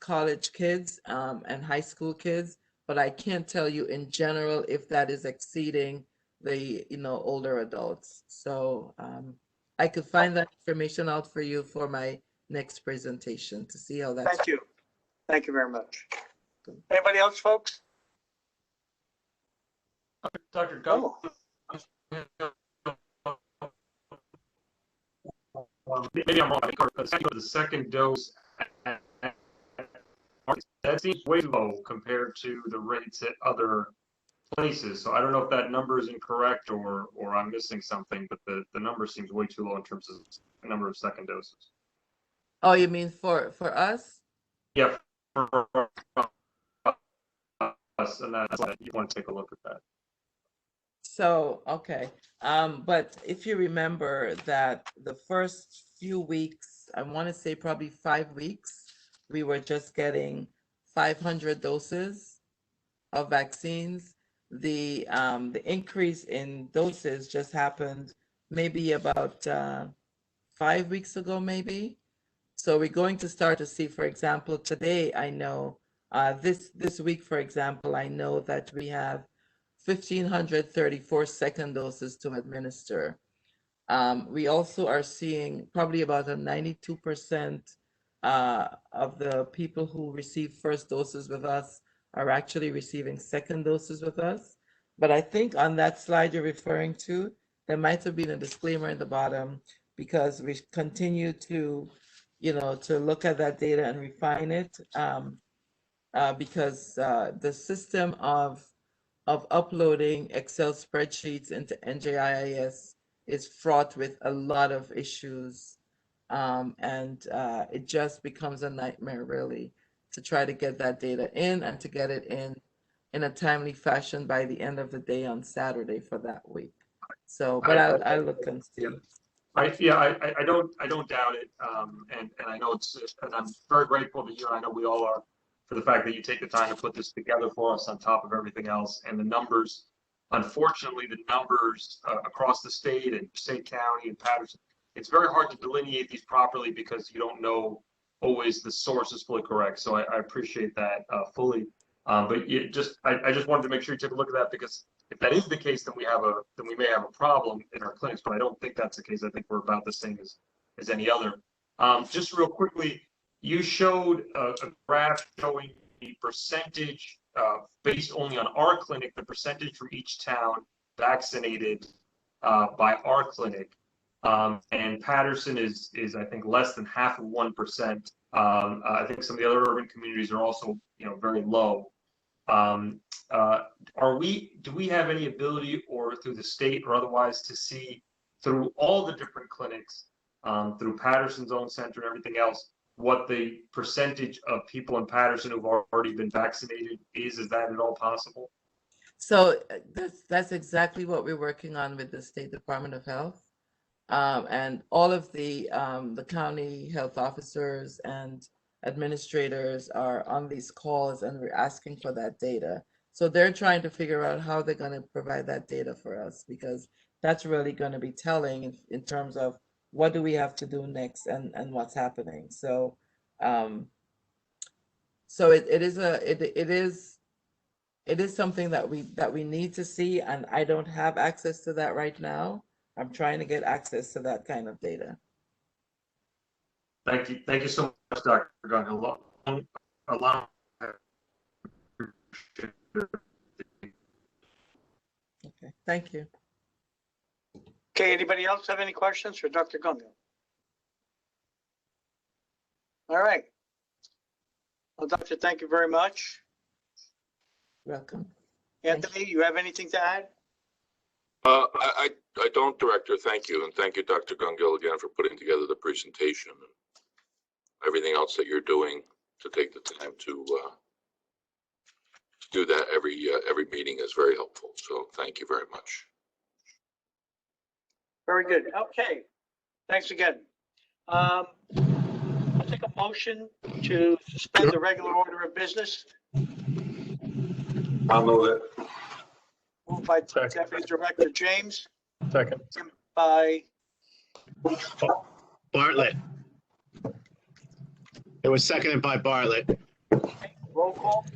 Speaker 11: college kids and high school kids, but I can't tell you in general if that is exceeding the older adults. So I could find that information out for you for my next presentation to see how that's.
Speaker 1: Thank you very much. Anybody else, folks?
Speaker 8: Dr. Gunghill. Maybe I'm wrong. I think the second dose that seems way low compared to the rates at other places. So I don't know if that number is incorrect or I'm missing something, but the number seems way too low in terms of the number of second doses.
Speaker 11: Oh, you mean for us?
Speaker 8: Yeah, for us, and that's why you want to take a look at that.
Speaker 11: So, okay. But if you remember that the first few weeks, I want to say probably 5 weeks, we were just getting 500 doses of vaccines. the increase in doses just happened maybe about 5 weeks ago, maybe. So we're going to start to see, for example, today I know this week, for example, I know that we have 1,534 second doses to administer. We also are seeing probably about a 92% of the people who receive first doses with us are actually receiving second doses with us. But I think on that slide you're referring to, there might have been a disclaimer in the bottom because we continue to, to look at that data and refine it because the system of uploading Excel spreadsheets into NJIS is fraught with a lot of issues. And it just becomes a nightmare, really, to try to get that data in and to get it in a timely fashion by the end of the day on Saturday for that week. So, but I'll look and see.
Speaker 8: I don't doubt it. And I know and I'm very grateful to you. And I know we all are for the fact that you take the time to put this together for us on top of everything else. And the numbers, unfortunately, across the state and Passaic County and Paterson, it's very hard to delineate these properly because you don't know always the source is fully correct. So I appreciate that fully. But I just wanted to make sure you took a look at that because if that is the case, then we may have a problem in our clinics. But I don't think that's the case. I think we're about the same as any other. Just real quickly, you showed a graph showing the percentage based only on our clinic, the percentage from each town vaccinated by our clinic. And Paterson is I think less than half of 1%. I think some of the other urban communities are also very low. Do we have any ability or through the state or otherwise to see through all the different clinics, through Paterson's own center and everything else, what the percentage of people in Paterson who've already been vaccinated is? Is that at all possible?
Speaker 11: So that's exactly what we're working on with the State Department of Health. And all of the county health officers and administrators are on these calls and we're asking for that data. So they're trying to figure out how they're going to provide that data for us because that's really going to be telling in terms of what do we have to do next and what's happening. So so it is something that we need to see, and I don't have access to that right now. I'm trying to get access to that kind of data.
Speaker 8: Thank you so much, Dr. Gunhill.
Speaker 11: Okay, thank you.
Speaker 1: Okay, anybody else have any questions for Dr. Gunhill? All right. Well, Doctor, thank you very much.
Speaker 11: Welcome.
Speaker 1: Anthony, you have anything to add?
Speaker 12: I don't, Director. Thank you. And thank you, Dr. Gungill, again, for putting together the presentation and everything else that you're doing to take the time to do that every meeting is very helpful. So thank you very much.
Speaker 1: Very good. Okay. Thanks again. I'll take a motion to suspend the regular order of business.
Speaker 3: I'll move it.
Speaker 1: Moved by Deputy Director James.
Speaker 9: Second.
Speaker 1: By
Speaker 2: Bartlett. It was seconded by Bartlett.
Speaker 1: okay, roll call.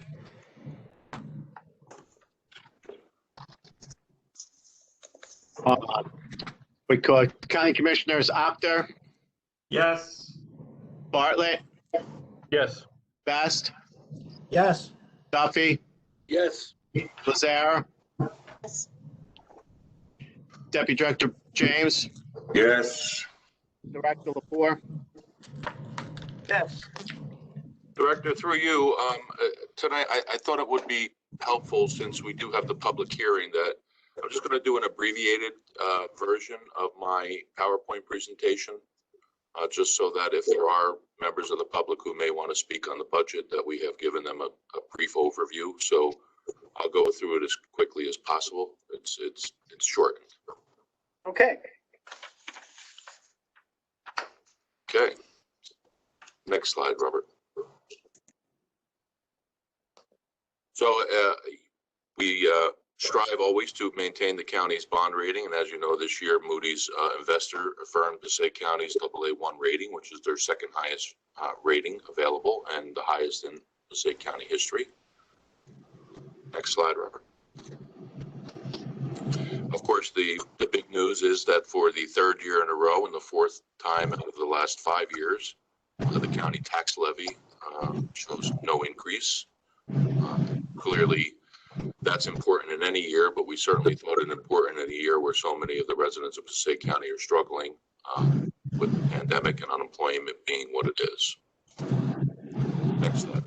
Speaker 2: We call County Commissioners Apter,
Speaker 8: Yes.
Speaker 2: Bartlett,
Speaker 9: Yes.
Speaker 2: Best,
Speaker 10: Yes.
Speaker 2: Duffy,
Speaker 4: Yes.
Speaker 2: Lazare,
Speaker 7: Yes.
Speaker 2: Deputy Director James,
Speaker 3: Yes.
Speaker 2: Director Lapore.
Speaker 1: Yes.
Speaker 12: Director, through you, tonight, I thought it would be helpful since we do have the public hearing that I'm just going to do an abbreviated version of my PowerPoint presentation, just so that if there are members of the public who may want to speak on the budget, that we have given them a brief overview. So I'll go through it as quickly as possible. It's shortened.
Speaker 1: Okay.
Speaker 12: Okay. Next slide, Robert. So we strive always to maintain the county's bond rating. And as you know, this year, Moody's investor affirmed Passaic County's AA1 rating, which is their second highest rating available and the highest in Passaic County history. Next slide, Robert. Of course, the big news is that for the third year in a row and the fourth time out of the last 5 years, the county tax levy shows no increase. Clearly, that's important in any year, but we certainly thought it important in a year where so many of the residents of Passaic County are struggling with the pandemic and unemployment being what it is. Next slide.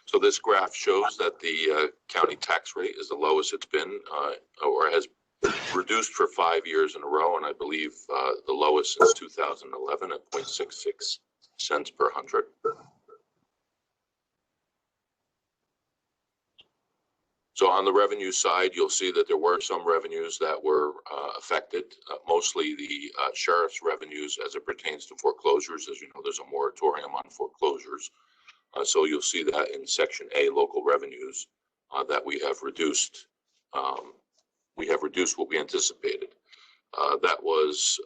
Speaker 12: So this graph shows that the county tax rate is the lowest it's been, or has reduced for 5 years in a row, and I believe the lowest since 2011 at 0.66 cents per hundred. So on the revenue side, you'll see that there were some revenues that were affected, mostly the sheriff's revenues as it pertains to foreclosures. As you know, there's a moratorium on foreclosures. So you'll see that in Section A, local revenues, that we have reduced what we anticipated. That was,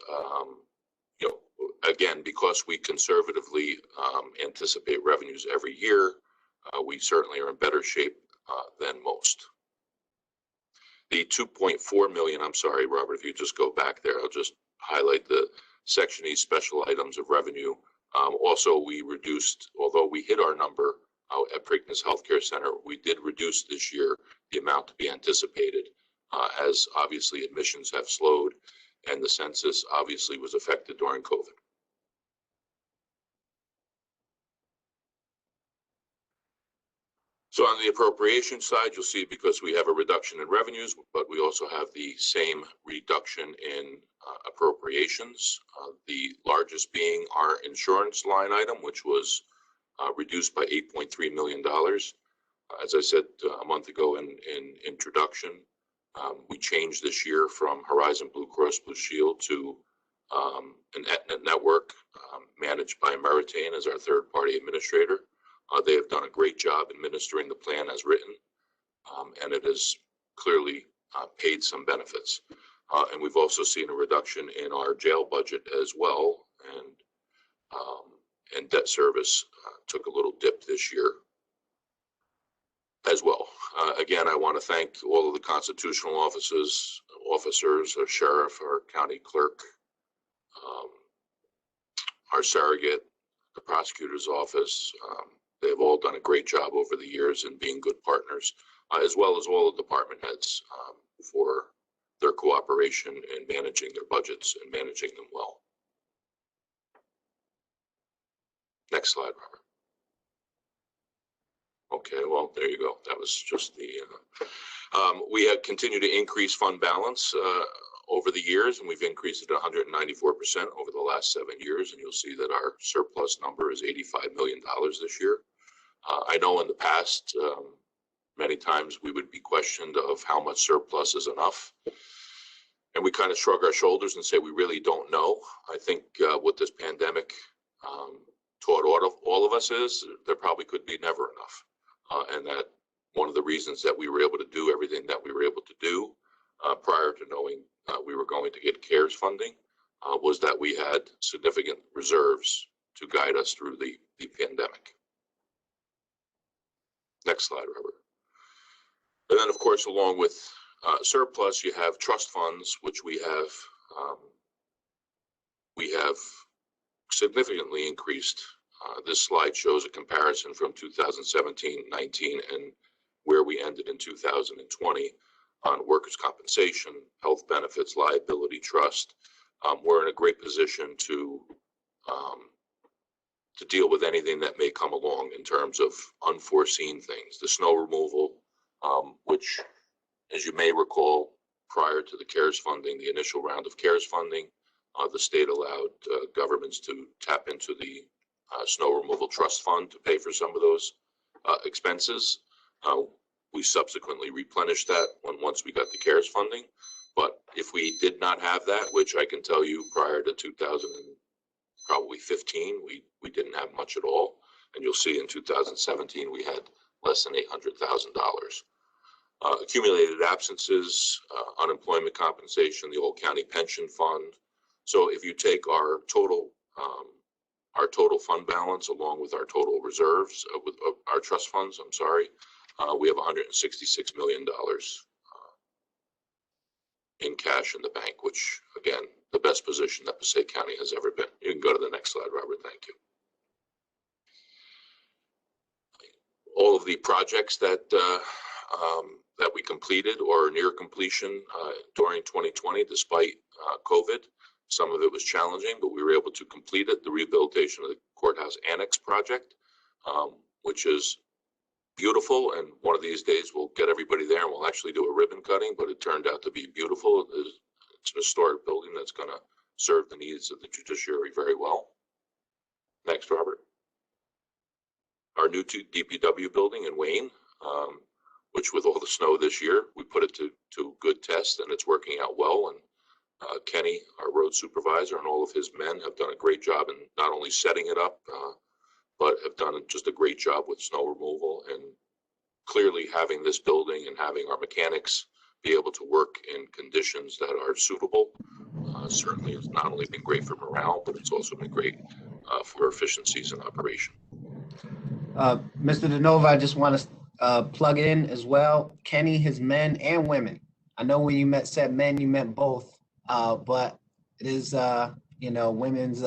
Speaker 12: you know, again, because we conservatively anticipate revenues every year, we certainly are in better shape than most. The 2.4 million, I'm sorry, Robert, if you just go back there, I'll just highlight the Section E special items of revenue. Also, we reduced, although we hit our number at Preakness Healthcare Center, we did reduce this year the amount to be anticipated, as obviously admissions have slowed and the census obviously was affected during COVID. So on the appropriation side, you'll see because we have a reduction in revenues, but we also have the same reduction in appropriations. The largest being our insurance line item, which was reduced by $8.3 million. As I said a month ago in introduction, we changed this year from Horizon Blue Cross Blue Shield to an Aetna network managed by Meritain as our third-party administrator. They have done a great job administering the plan as written, and it has clearly paid some benefits. And we've also seen a reduction in our jail budget as well, and debt service took a little dip this year as well. Again, I want to thank all of the constitutional officers, our sheriff, our county clerk, our surrogate, the prosecutor's office. They've all done a great job over the years in being good partners, as well as all the department heads for their cooperation in managing their budgets and managing them well. Next slide, Robert. Okay, well, there you go. That was just the, we have continued to increase fund balance over the years, and we've increased it 194% over the last 7 years. And you'll see that our surplus number is $85 million this year. I know in the past, many times we would be questioned of how much surplus is enough. And we kind of shrug our shoulders and say, we really don't know. I think what this pandemic taught all of us is there probably could be never enough. And that one of the reasons that we were able to do everything that we were able to do prior to knowing we were going to get CARES funding was that we had significant reserves to guide us through the pandemic. Next slide, Robert. And then, of course, along with surplus, you have trust funds, which we have significantly increased. This slide shows a comparison from 2017-19 and where we ended in 2020 on workers' compensation, health benefits, liability trust. We're in a great position to deal with anything that may come along in terms of unforeseen things. The snow removal, which, as you may recall, prior to the CARES funding, the initial round of CARES funding, the state allowed governments to tap into the snow removal trust fund to pay for some of those expenses. We subsequently replenished that once we got the CARES funding. But if we did not have that, which I can tell you prior to 2015, we didn't have much at all. And you'll see in 2017, we had less than $800,000. Accumulated absences, unemployment compensation, the old county pension fund. So if you take our total fund balance along with our total reserves, with our trust funds, I'm sorry, we have $166 million in cash in the bank, which again, the best position that Passaic County has ever been. You can go to the next slide, Robert. Thank you. All of the projects that we completed or near completion during 2020, despite COVID. Some of it was challenging, but we were able to complete it. The rehabilitation of the courthouse annex project, which is beautiful. And one of these days we'll get everybody there and we'll actually do a ribbon cutting, but it turned out to be beautiful. It's an historic building that's going to serve the needs of the judiciary very well. Next, Robert. Our new DPW building in Wayne, which with all the snow this year, we put it to good test and it's working out well. And Kenny, our road supervisor, and all of his men have done a great job in not only setting it up, but have done just a great job with snow removal. And clearly having this building and having our mechanics be able to work in conditions that are suitable certainly has not only been great for morale, but it's also been great for efficiencies in operation.
Speaker 13: Mr. DeNova, I just want to plug in as well. Kenny, his men and women. I know when you said men, you meant both, but it is, Women's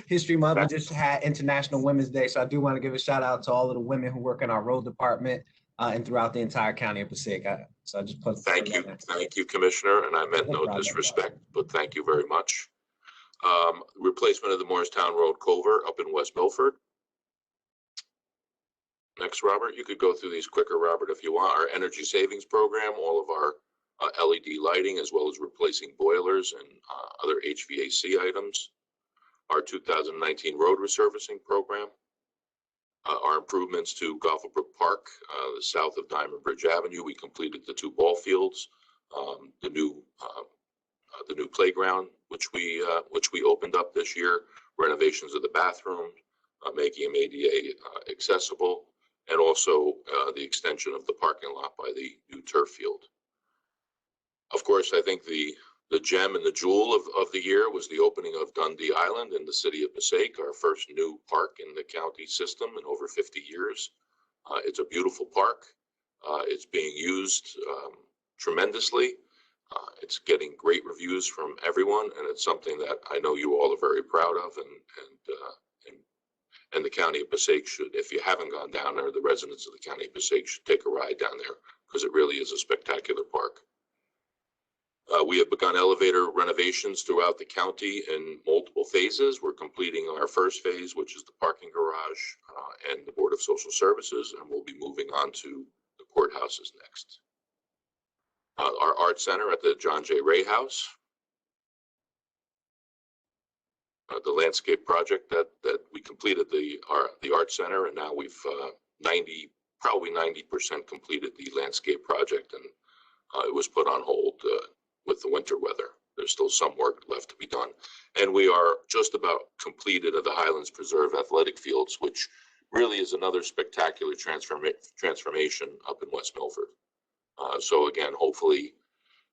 Speaker 13: History Month. We just had International Women's Day, so I do want to give a shout out to all of the women who work in our road department and throughout the entire county of Passaic. So I just put.
Speaker 12: Thank you, Commissioner, and I meant no disrespect, but thank you very much. Replacement of the Morristown Road culvert up in West Milford. Next, Robert, you could go through these quicker, Robert, if you want. Our energy savings program, all of our LED lighting, as well as replacing boilers and other HVAC items. Our 2019 road resurfacing program. Our improvements to Gophelbrook Park, the south of Diamond Bridge Avenue. We completed the 2 ball fields, the new playground, which we opened up this year. Renovations of the bathroom, making them ADA accessible. And also the extension of the parking lot by the new turf field. Of course, I think the gem and the jewel of the year was the opening of Dundee Island in the city of Passaic, our first new park in the county system in over 50 years. It's a beautiful park. It's being used tremendously. It's getting great reviews from everyone, and it's something that I know you all are very proud of, and the county of Passaic should, if you haven't gone down there, the residents of the county of Passaic should take a ride down there because it really is a spectacular park. We have begun elevator renovations throughout the county in multiple phases. We're completing our first phase, which is the parking garage and the Board of Social Services, and we'll be moving on to the courthouses next. Our art center at the John J. Ray House. The landscape project that we completed the art center, and now we've probably 90% completed the landscape project, and it was put on hold with the winter weather. There's still some work left to be done, and we are just about completed at the Highlands Preserve athletic fields, which really is another spectacular transformation up in West Milford. So again, hopefully,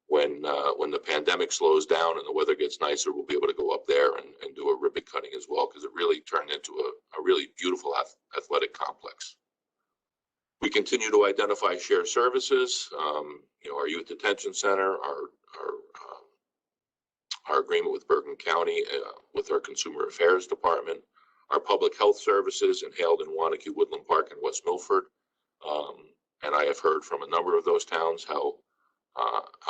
Speaker 12: when the pandemic slows down and the weather gets nicer, we'll be able to go up there and do a ribbon cutting as well, because it really turned into a really beautiful athletic complex. We continue to identify shared services, our youth detention center, our agreement with Bergen County with our consumer affairs department, our public health services in Haledon, Wanacue, Woodland Park, and West Milford. And I have heard from a number of those towns how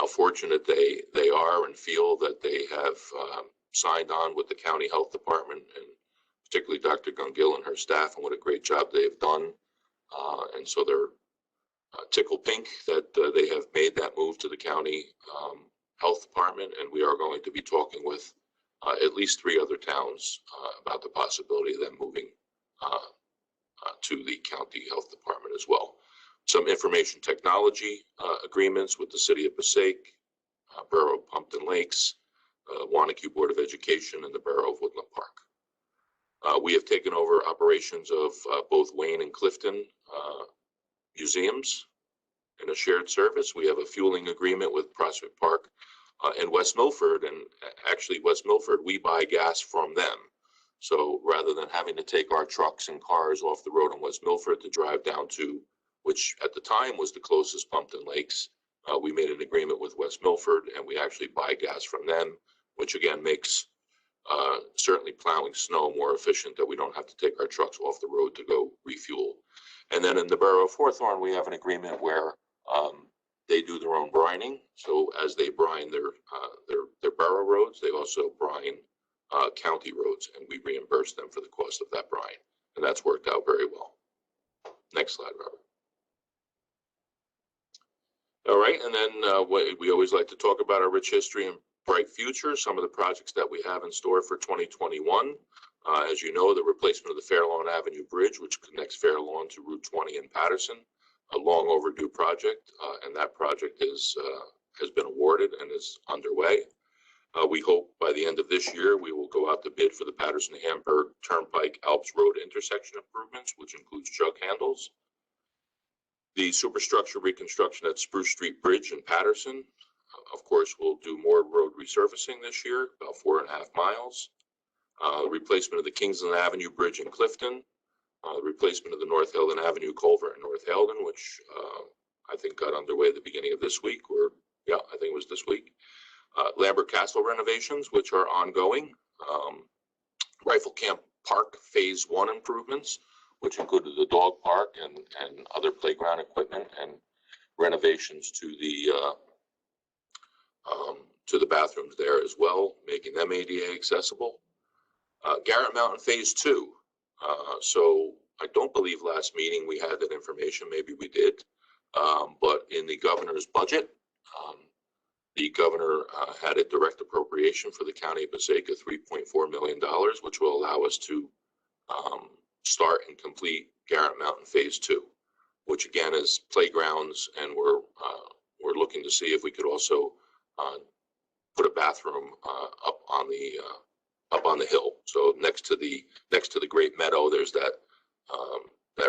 Speaker 12: fortunate they are and feel that they have signed on with the county health department, and particularly Dr. Gungill and her staff, and what a great job they've done. And so they're tickled pink that they have made that move to the county health department, and we are going to be talking with at least 3 other towns about the possibility of them moving to the county health department as well. Some information technology agreements with the city of Passaic, Borough of Pompton Lakes, Wanacue Board of Education, and the Borough of Woodland Park. We have taken over operations of both Wayne and Clifton museums in a shared service. We have a fueling agreement with Prospect Park and West Milford, and actually West Milford, we buy gas from them. So rather than having to take our trucks and cars off the road in West Milford to drive down to, which at the time was the closest Pompton Lakes, we made an agreement with West Milford, and we actually buy gas from them, which again makes certainly plowing snow more efficient, that we don't have to take our trucks off the road to go refuel. And then in the borough of Hawthorne, we have an agreement where they do their own brining. So as they brine their borough roads, they also brine county roads, and we reimburse them for the cost of that brine. And that's worked out very well. Next slide, Robert. All right, and then we always like to talk about our rich history and bright future, some of the projects that we have in store for 2021. As you know, the replacement of the Fairlawn Avenue Bridge, which connects Fairlawn to Route 20 in Paterson, a long overdue project, and that project has been awarded and is underway. We hope by the end of this year, we will go out to bid for the Paterson-Hamburg Turnpike Alps Road intersection improvements, which includes jug handles. The superstructure reconstruction at Spruce Street Bridge in Paterson. Of course, we'll do more road resurfacing this year, about 4.5 miles. Replacement of the Kingsland Avenue Bridge in Clifton. Replacement of the North Haledon Avenue culvert in North Haledon, which I think got underway at the beginning of this week, or yeah, I think it was this week. Lambert Castle renovations, which are ongoing. Rifle Camp Park Phase 1 improvements, which included the dog park and other playground equipment, and renovations to the bathrooms there as well, making them ADA accessible. Garrett Mountain Phase 2. So I don't believe last meeting we had that information, maybe we did, but in the governor's budget, the governor had a direct appropriation for the county of Passaic of $3.4 million, which will allow us to start and complete Garrett Mountain Phase 2, which again is playgrounds, and we're looking to see if we could also put a bathroom up on the hill. So next to the Great Meadow, there's that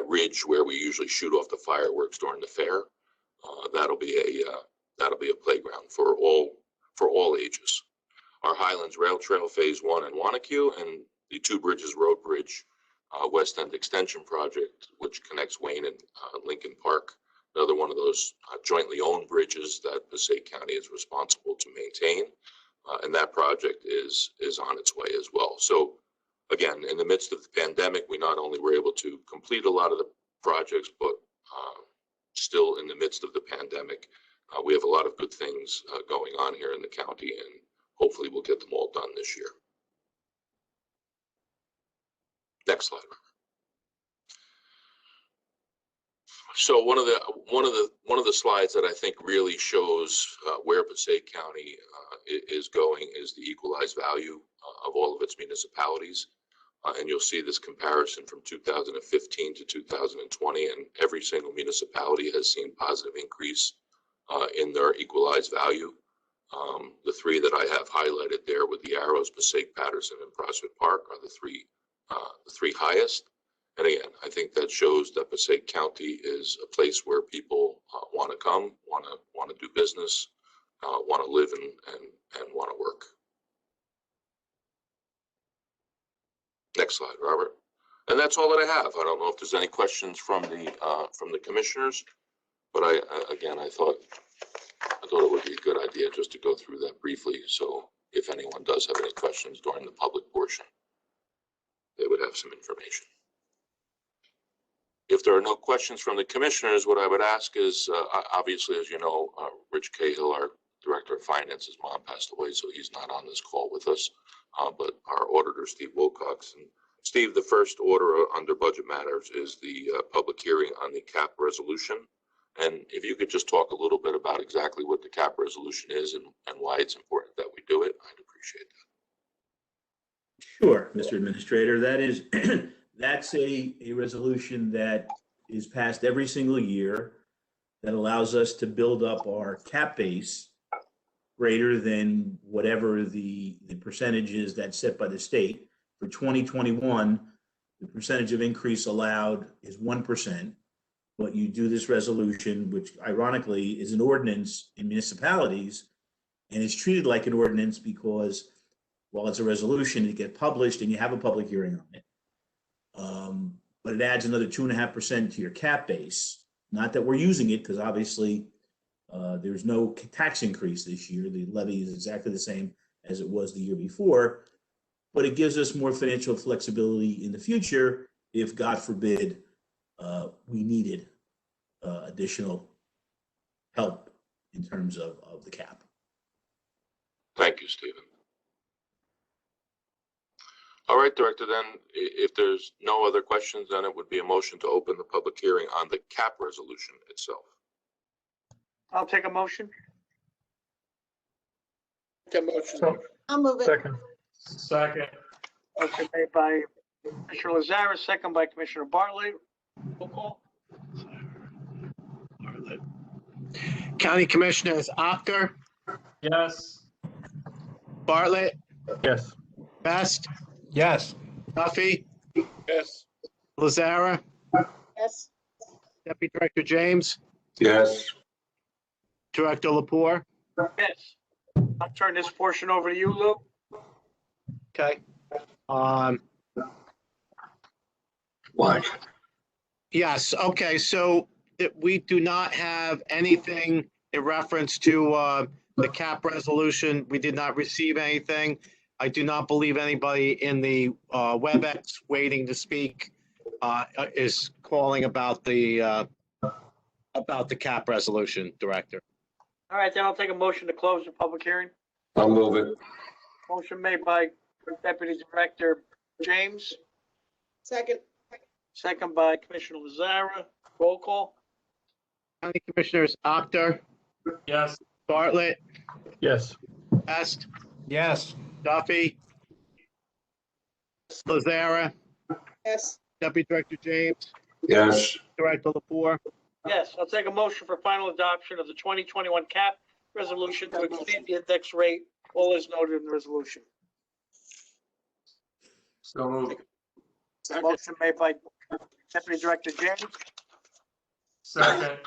Speaker 12: ridge where we usually shoot off the fireworks during the fair. That'll be a playground for all ages. Our Highlands Rail Trail Phase 1 in Wanacue, and the Two Bridges Road Bridge West End Extension Project, which connects Wayne and Lincoln Park. Another one of those jointly owned bridges that Passaic County is responsible to maintain. And that project is on its way as well. So again, in the midst of the pandemic, we not only were able to complete a lot of the projects, but still in the midst of the pandemic, we have a lot of good things going on here in the county, and hopefully we'll get them all done this year. Next slide. So one of the slides that I think really shows where Passaic County is going is the equalized value of all of its municipalities, and you'll see this comparison from 2015 to 2020, and every single municipality has seen positive increase in their equalized value. The three that I have highlighted there with the arrows, Passaic, Paterson, and Prospect Park, are the three highest. And again, I think that shows that Passaic County is a place where people want to come, want to do business, want to live and want to work. Next slide, Robert. And that's all that I have. I don't know if there's any questions from the commissioners, but I thought it would be a good idea just to go through that briefly. So if anyone does have any questions during the public portion, they would have some information. If there are no questions from the commissioners, what I would ask is, obviously, as you know, Rich Cahill, our Director of Finance, his mom passed away, so he's not on this call with us. But our auditor, Steve Wilcox. And Steve, the first order under budget matters is the public hearing on the CAP resolution. And if you could just talk a little bit about exactly what the CAP resolution is and why it's important that we do it, I'd appreciate that.
Speaker 14: Sure, Mr. Administrator. That is, that's a resolution that is passed every single year that allows us to build up our CAP base greater than whatever the percentage is that's set by the state For 2021, the percentage of increase allowed is 1%. But you do this resolution, which ironically is an ordinance in municipalities, and is treated like an ordinance because while it's a resolution, it gets published and you have a public hearing on it. But it adds another 2.5% to your cap base. Not that we're using it, because obviously there's no tax increase this year. The levy is exactly the same as it was the year before, but it gives us more financial flexibility in the future if, God forbid, we needed additional help in terms of the cap.
Speaker 12: Thank you, Stephen. All right, Director, then if there's no other questions, then it would be a motion to open the public hearing on the cap resolution itself.
Speaker 1: I'll take a motion.
Speaker 7: I'll move it.
Speaker 9: Second.
Speaker 6: Second.
Speaker 1: Motion made by Commissioner Lazara, second by Commissioner Bartlett. Roll call.
Speaker 2: County Commissioners Actor,
Speaker 6: Yes.
Speaker 2: Bartlett,
Speaker 9: Yes.
Speaker 2: Best,
Speaker 10: Yes.
Speaker 2: Duffy,
Speaker 4: Yes.
Speaker 2: Lazara,
Speaker 7: Yes.
Speaker 2: Deputy Director James,
Speaker 3: Yes.
Speaker 2: Director Lapore.
Speaker 1: Yes. I'll turn this portion over to you, Lou.
Speaker 2: Okay.
Speaker 3: Why?
Speaker 2: Yes, okay, so we do not have anything in reference to the cap resolution. We did not receive anything. I do not believe anybody in the WebEx waiting to speak is calling about the cap resolution, Director.
Speaker 1: All right, then I'll take a motion to close the public hearing.
Speaker 3: I'll move it.
Speaker 1: Motion made by Deputy Director James,
Speaker 7: Second.
Speaker 1: second by Commissioner Lazara. Roll call.
Speaker 2: County Commissioners Actor,
Speaker 6: Yes.
Speaker 2: Bartlett,
Speaker 9: Yes.
Speaker 2: Best,
Speaker 10: Yes.
Speaker 2: Duffy, Lazara,
Speaker 7: Yes.
Speaker 2: Deputy Director James,
Speaker 3: Yes.
Speaker 2: Director Lapore.
Speaker 1: Yes, I'll take a motion for final adoption of the 2021 cap resolution to exceed the index rate, all is noted in the resolution.
Speaker 6: So moved.
Speaker 1: Motion made by Deputy Director James,
Speaker 6: Second.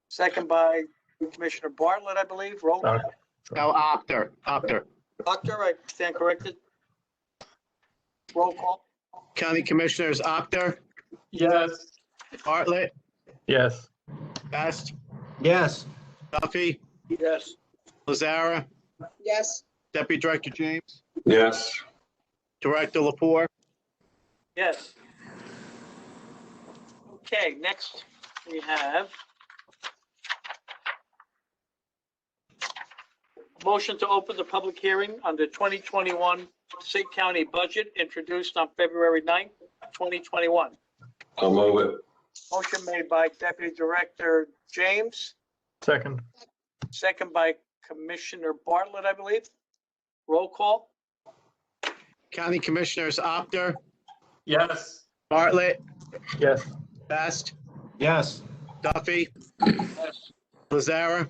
Speaker 1: second by Commissioner Bartlett, I believe. Roll call.
Speaker 2: No, Actor.
Speaker 1: Doctor, I stand corrected. Roll call.
Speaker 2: County Commissioners Actor,
Speaker 6: Yes.
Speaker 2: Bartlett,
Speaker 9: Yes.
Speaker 2: Best,
Speaker 10: Yes.
Speaker 2: Duffy,
Speaker 1: Yes.
Speaker 2: Lazara,
Speaker 7: Yes.
Speaker 2: Deputy Director James,
Speaker 3: Yes.
Speaker 2: Director Lapore.
Speaker 1: Yes. Okay, next we have motion to open the public hearing on the 2021 Passaic County budget introduced on February 9th, 2021.
Speaker 3: I'll move it.
Speaker 1: Motion made by Deputy Director James,
Speaker 9: Second.
Speaker 1: second by Commissioner Bartlett, I believe. Roll call.
Speaker 2: County Commissioners Actor,
Speaker 6: Yes.
Speaker 2: Bartlett,
Speaker 9: Yes.
Speaker 2: Best,
Speaker 10: Yes.
Speaker 2: Duffy,
Speaker 1: Yes.
Speaker 2: Lazara,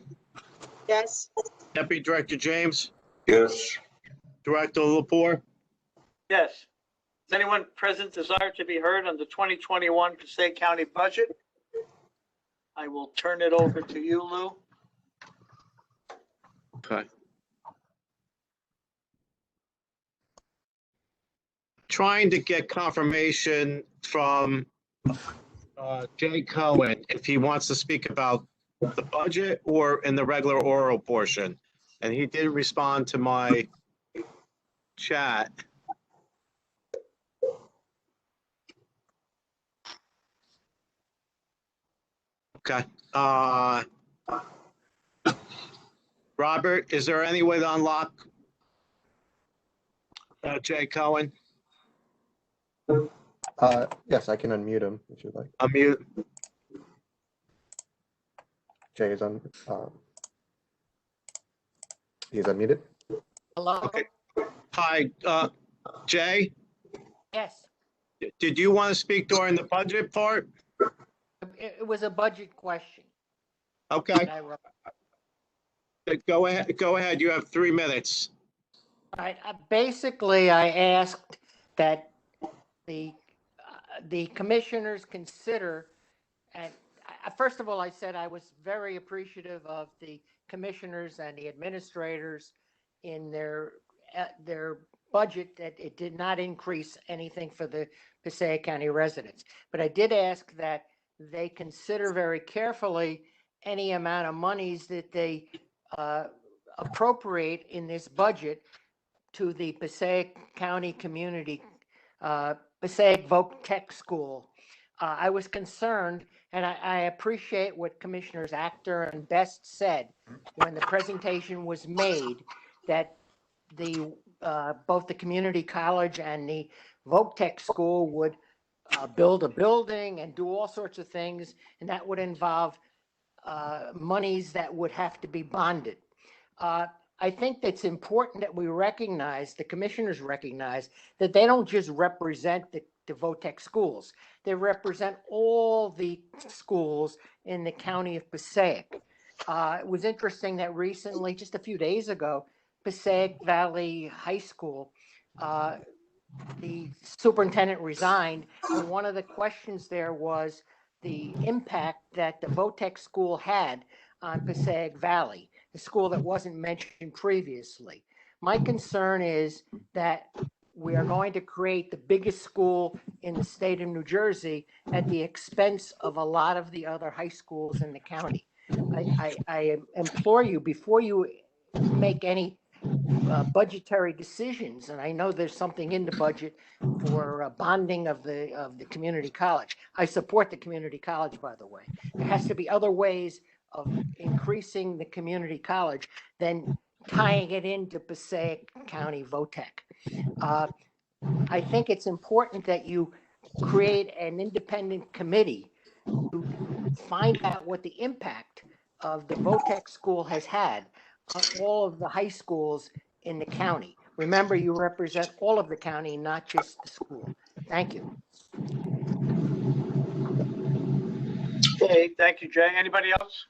Speaker 7: Yes.
Speaker 2: Deputy Director James,
Speaker 3: Yes.
Speaker 2: Director Lapore.
Speaker 1: Yes. Does anyone present desire to be heard on the 2021 Passaic County budget? I will turn it over to you, Lou.
Speaker 2: Okay. Trying to get confirmation from Jay Cohen if he wants to speak about the budget or in the regular oral portion. And he did respond to my chat. Okay. Robert, is there any way to unlock Jay Cohen?
Speaker 10: Yes, I can unmute him if you'd like.
Speaker 2: Unmute.
Speaker 10: Jay is on. He's unmuted.
Speaker 15: Hello?
Speaker 2: Okay. Hi, Jay,
Speaker 15: Yes,
Speaker 2: did you want to speak during the budget part?
Speaker 15: it was a budget question.
Speaker 2: Okay,
Speaker 15: that I wrote.
Speaker 2: go ahead, you have 3 minutes.
Speaker 15: All right, basically, I asked that the commissioners consider, and first of all, I said I was very appreciative of the commissioners and the administrators in their budget that it did not increase anything for the Passaic County residents. But I did ask that they consider very carefully any amount of monies that they appropriate in this budget to the Passaic County Community, Passaic Voc Tech School. I was concerned, and I appreciate what Commissioners Actor and Best said when the presentation was made, that the both the community college and the Voc Tech School would build a building and do all sorts of things, and that would involve monies that would have to be bonded. I think it's important that we recognize, the commissioners recognize, that they don't just represent the VOTEC schools. They represent all the schools in the county of Passaic. It was interesting that recently, just a few days ago, Passaic Valley High School, the superintendent resigned, and one of the questions there was the impact that the VOTEC school had on Passaic Valley, the school that wasn't mentioned previously. My concern is that we are going to create the biggest school in the state of New Jersey at the expense of a lot of the other high schools in the county. I implore you, before you make any budgetary decisions, and I know there's something in the budget for bonding of the community college. I support the community college, by the way. There has to be other ways of increasing the community college than tying it into Passaic County VOTEC. I think it's important that you create an independent committee to find out what the impact of the VOTEC school has had on all of the high schools in the county. Remember, you represent all of the county, not just the school. Thank you.
Speaker 1: Okay, thank you, Jay. Anybody else?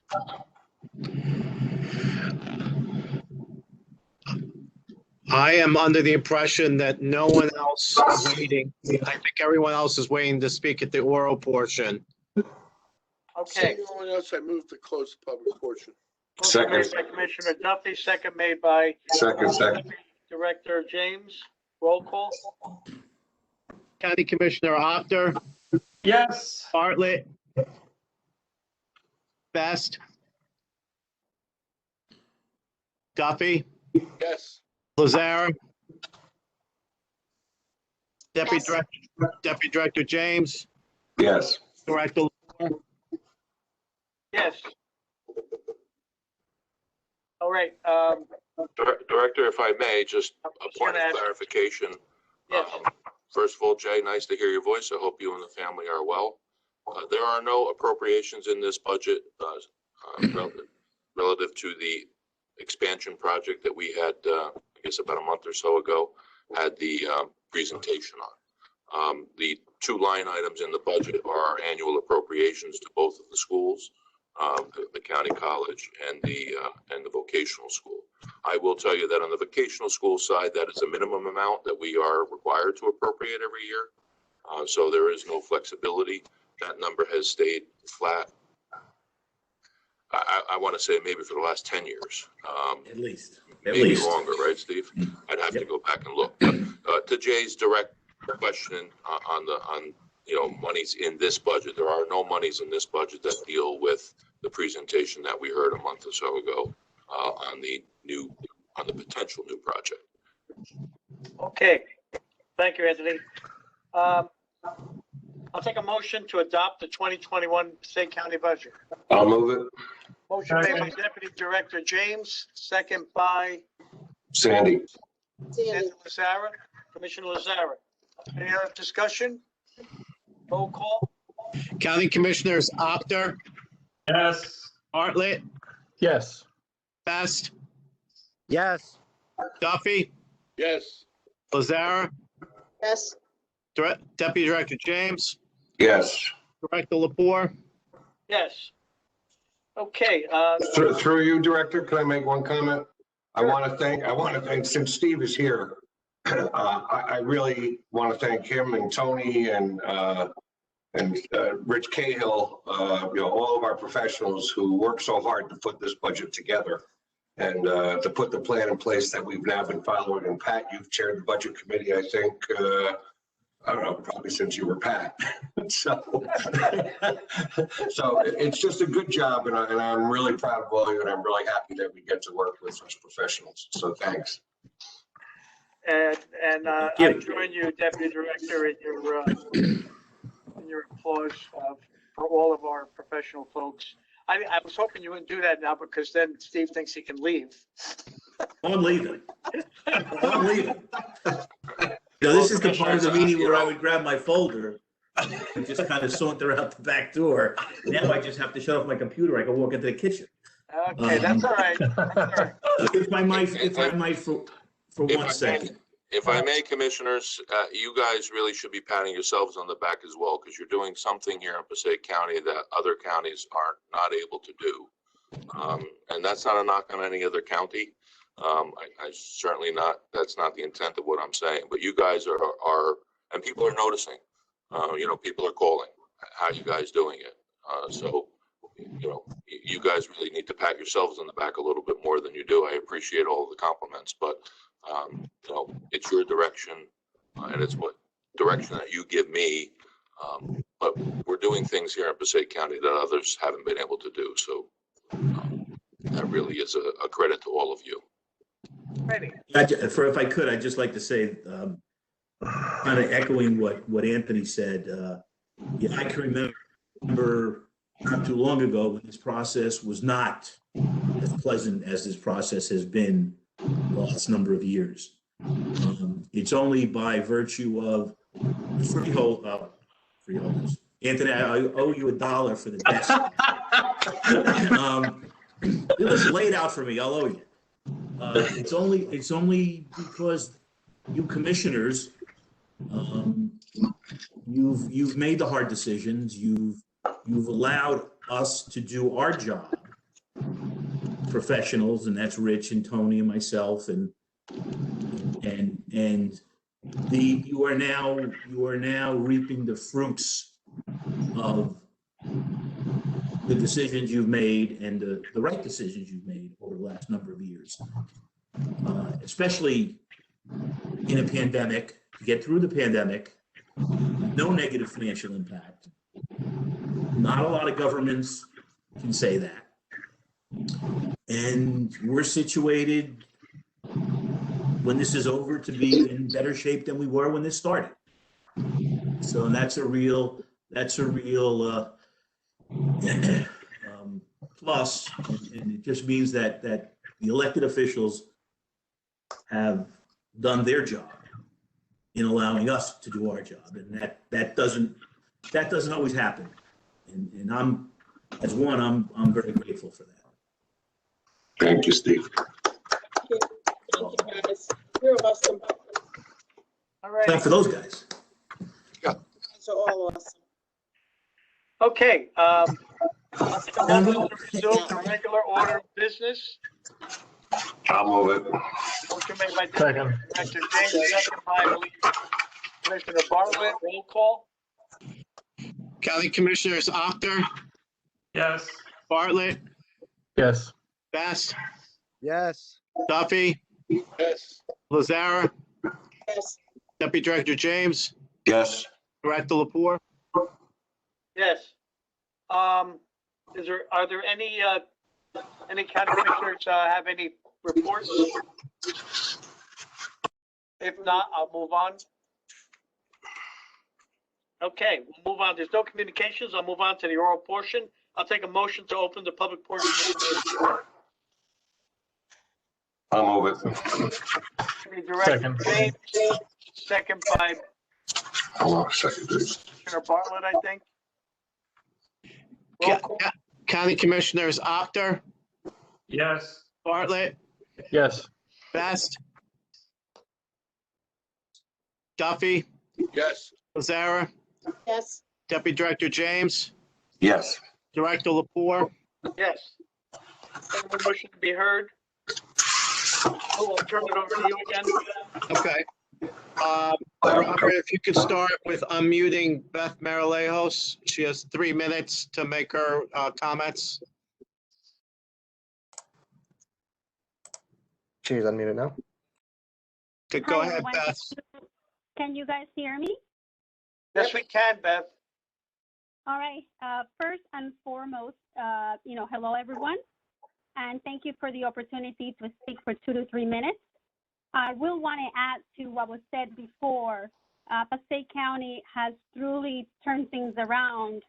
Speaker 2: I am under the impression that no one else is waiting. I think everyone else is waiting to speak at the oral portion.
Speaker 1: Okay.
Speaker 4: No one else, I move to close the public portion.
Speaker 1: Motion made by Commissioner Duffy, second made by
Speaker 3: Second.
Speaker 1: Director James. Roll call.
Speaker 2: County Commissioner Actor,
Speaker 8: Yes.
Speaker 2: Bartlett, Best, Duffy,
Speaker 4: Yes.
Speaker 2: Lazara, Deputy
Speaker 7: Yes.
Speaker 2: Director James,
Speaker 3: Yes.
Speaker 2: Director Lamore.
Speaker 1: Yes. All right.
Speaker 12: Director, if I may, just a point
Speaker 1: gonna
Speaker 12: of
Speaker 1: ask-
Speaker 12: clarification.
Speaker 1: Yes.
Speaker 12: First of all, Jay, nice to hear your voice. I hope you and the family are well. There are no appropriations in this budget relative to the expansion project that we had, I guess about a month or so ago, had the presentation on. The two line items in the budget are annual appropriations to both of the schools, the county college and the vocational school. I will tell you that on the vocational school side, that is a minimum amount that we are required to appropriate every year. So there is no flexibility. That number has stayed flat. I want to say maybe for the last 10 years.
Speaker 14: At least.
Speaker 12: Maybe longer, right, Steve? I'd have to go back and look. But, to Jay's direct question on monies in this budget, there are no monies in this budget that deal with the presentation that we heard a month or so ago on the potential new project.
Speaker 1: Okay. Thank you, Anthony. I'll take a motion to adopt the 2021 Passaic County budget.
Speaker 3: I'll move it.
Speaker 1: Motion made by Deputy Director James, second by
Speaker 3: Sandy.
Speaker 7: Sandy.
Speaker 1: Lazara. Commissioner Lazara. Any other discussion? Roll call.
Speaker 2: County Commissioners Actor,
Speaker 8: Yes.
Speaker 2: Bartlett,
Speaker 9: Yes.
Speaker 2: Best,
Speaker 10: Yes.
Speaker 2: Duffy,
Speaker 4: Yes.
Speaker 2: Lazara,
Speaker 7: Yes.
Speaker 2: Deputy Director James,
Speaker 3: Yes.
Speaker 2: Director Lepore.
Speaker 1: Yes. Okay.
Speaker 3: Through you, Director, can I make one comment? I want to thank, since Steve is here, I really want to thank him and Tony and Rich Cahill, all of our professionals who work so hard to put this budget together and to put the plan in place that we've now been following. And Pat, you've chaired the budget committee, I think, I don't know, probably since you were Pat. So it's just a good job, and I'm really proud of all of you, and I'm really happy that we get to work with such professionals. So thanks.
Speaker 1: And I join you, Deputy Director, in your applause for all of our professional folks. I was hoping you wouldn't do that now, because then Steve thinks he can leave.
Speaker 14: I'm leaving. I'm leaving. This is the part of the meeting where I would grab my folder and just kind of saunter out the back door. Now I just have to shut off my computer. I can walk into the kitchen.
Speaker 1: Okay, that's all right. That's all right.
Speaker 14: If I might for 1 second.
Speaker 12: If I may, commissioners, you guys really should be patting yourselves on the back as well, because you're doing something here in Passaic County that other counties are not able to do. And that's not a knock on any other county. I certainly not, that's not the intent of what I'm saying, but you guys are and people are noticing, people are calling, how are you guys doing it? So, you guys really need to pat yourselves on the back a little bit more than you do. I appreciate all of the compliments, but it's your direction, and it's what direction that you give me. But we're doing things here in Passaic County that others haven't been able to do. So that really is a credit to all of you.
Speaker 14: If I could, I'd just like to say, kind of echoing what Anthony said. I can remember not too long ago when this process was not as pleasant as this process has been the last number of years. It's only by virtue of freeholders. Anthony, I owe you $1 for the desk. It was laid out for me. I'll owe you. It's only because you commissioners, you've made the hard decisions. You've allowed us to do our job, professionals, and that's Rich and Tony and myself, and you are now reaping the fruits of the decisions you've made and the right decisions you've made over the last number of years, especially in a pandemic. To get through the pandemic, no negative financial impact. Not a lot of governments can say that. And we're situated, when this is over, to be in better shape than we were when this started. So that's a real plus, and it just means that the elected officials have done their job in allowing us to do our job, and that doesn't always happen. And I'm very grateful for that.
Speaker 3: Thank you, Steve.
Speaker 7: Thank you, guys. You're awesome.
Speaker 1: All right.
Speaker 14: Time for those guys.
Speaker 7: You guys are all awesome.
Speaker 1: Okay. The regular order of business.
Speaker 3: I'll move it.
Speaker 1: Motion made by Director James, second by Commissioner Bartlett. Roll call.
Speaker 2: County Commissioners Actor,
Speaker 6: Yes.
Speaker 2: Bartlett,
Speaker 9: Yes.
Speaker 2: Best,
Speaker 10: Yes.
Speaker 2: Duffy,
Speaker 4: Yes.
Speaker 2: Lazara,
Speaker 7: Yes.
Speaker 2: Deputy Director James,
Speaker 3: Yes.
Speaker 2: Director Lapore.
Speaker 1: Yes. Are there any county commissioners have any reports? If not, I'll move on. Okay, we'll move on. There's no communications. I'll move on to the oral portion. I'll take a motion to open the public portion.
Speaker 3: I'll move it.
Speaker 1: Director James, second by
Speaker 3: Hold on a second, please.
Speaker 1: Commissioner Bartlett, I think. Roll call.
Speaker 2: County Commissioners Actor,
Speaker 6: Yes.
Speaker 2: Bartlett,
Speaker 9: Yes.
Speaker 2: Best, Duffy,
Speaker 4: Yes.
Speaker 2: Lazara,
Speaker 7: Yes.
Speaker 2: Deputy Director James,
Speaker 3: Yes.
Speaker 2: Director Lapore.
Speaker 1: Yes. Any motion to be heard? Oh, I'll turn it over to you again.
Speaker 2: Okay. Robert, if you could start with unmuting Beth Maralejos. She has 3 minutes to make her comments.
Speaker 10: She's unmuted now.
Speaker 2: Okay, go
Speaker 16: Hi,
Speaker 2: ahead,
Speaker 16: everyone.
Speaker 2: Beth.
Speaker 16: Can you guys hear me?
Speaker 1: Yes, we can, Beth.
Speaker 16: All right. First and foremost, hello, everyone. And thank you for the opportunity to speak for 2 to 3 minutes. I will want to add to what was said before. Passaic County has truly turned things around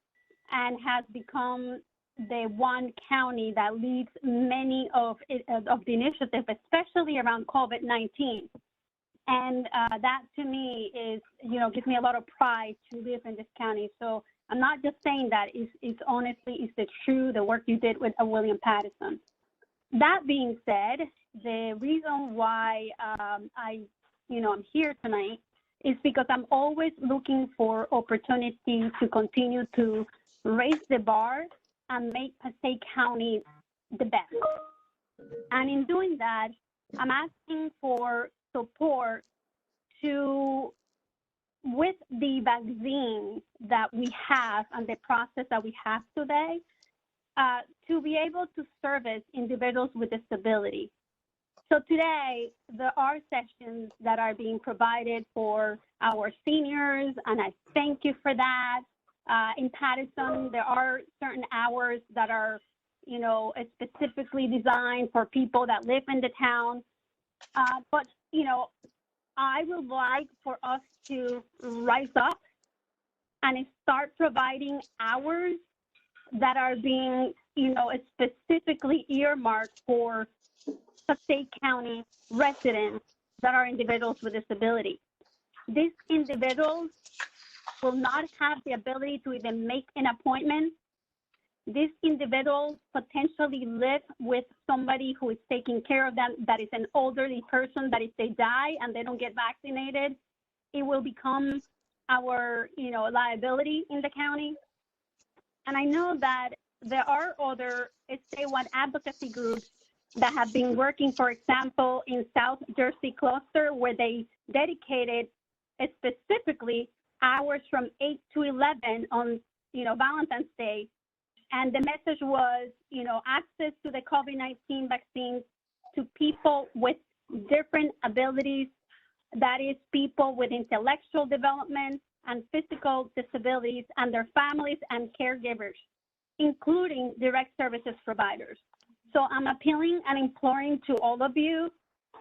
Speaker 16: and has become the one county that leads many of the initiatives, especially around COVID-19. And that to me is, gives me a lot of pride to live in this county. So I'm not just saying that, it's honestly, it's the true, the work you did with William Paterson. That being said, the reason why I'm here tonight is because I'm always looking for opportunity to continue to raise the bar and make Passaic County the best. And in doing that, I'm asking for support with the vaccine that we have and the process that we have today, to be able to service individuals with disability. So today, there are sessions that are being provided for our seniors, and I thank you for that. In Paterson, there are certain hours that are, specifically designed for people that live in the town. But I would like for us to rise up and start providing hours that are being, specifically earmarked for Passaic County residents that are individuals with disability. These individuals will not have the ability to even make an appointment. These individuals potentially live with somebody who is taking care of them, that is an elderly person, that if they die and they don't get vaccinated, it will become our, liability in the county. And I know that there are other statewide advocacy groups that have been working, for example, in South Jersey cluster, where they dedicated specifically hours from 8 to 11 on, Valentine's Day. And the message was, access to the COVID-19 vaccines to people with different abilities, that is people with intellectual development and physical disabilities, and their families and caregivers, including direct services providers. So I'm appealing and imploring to all of you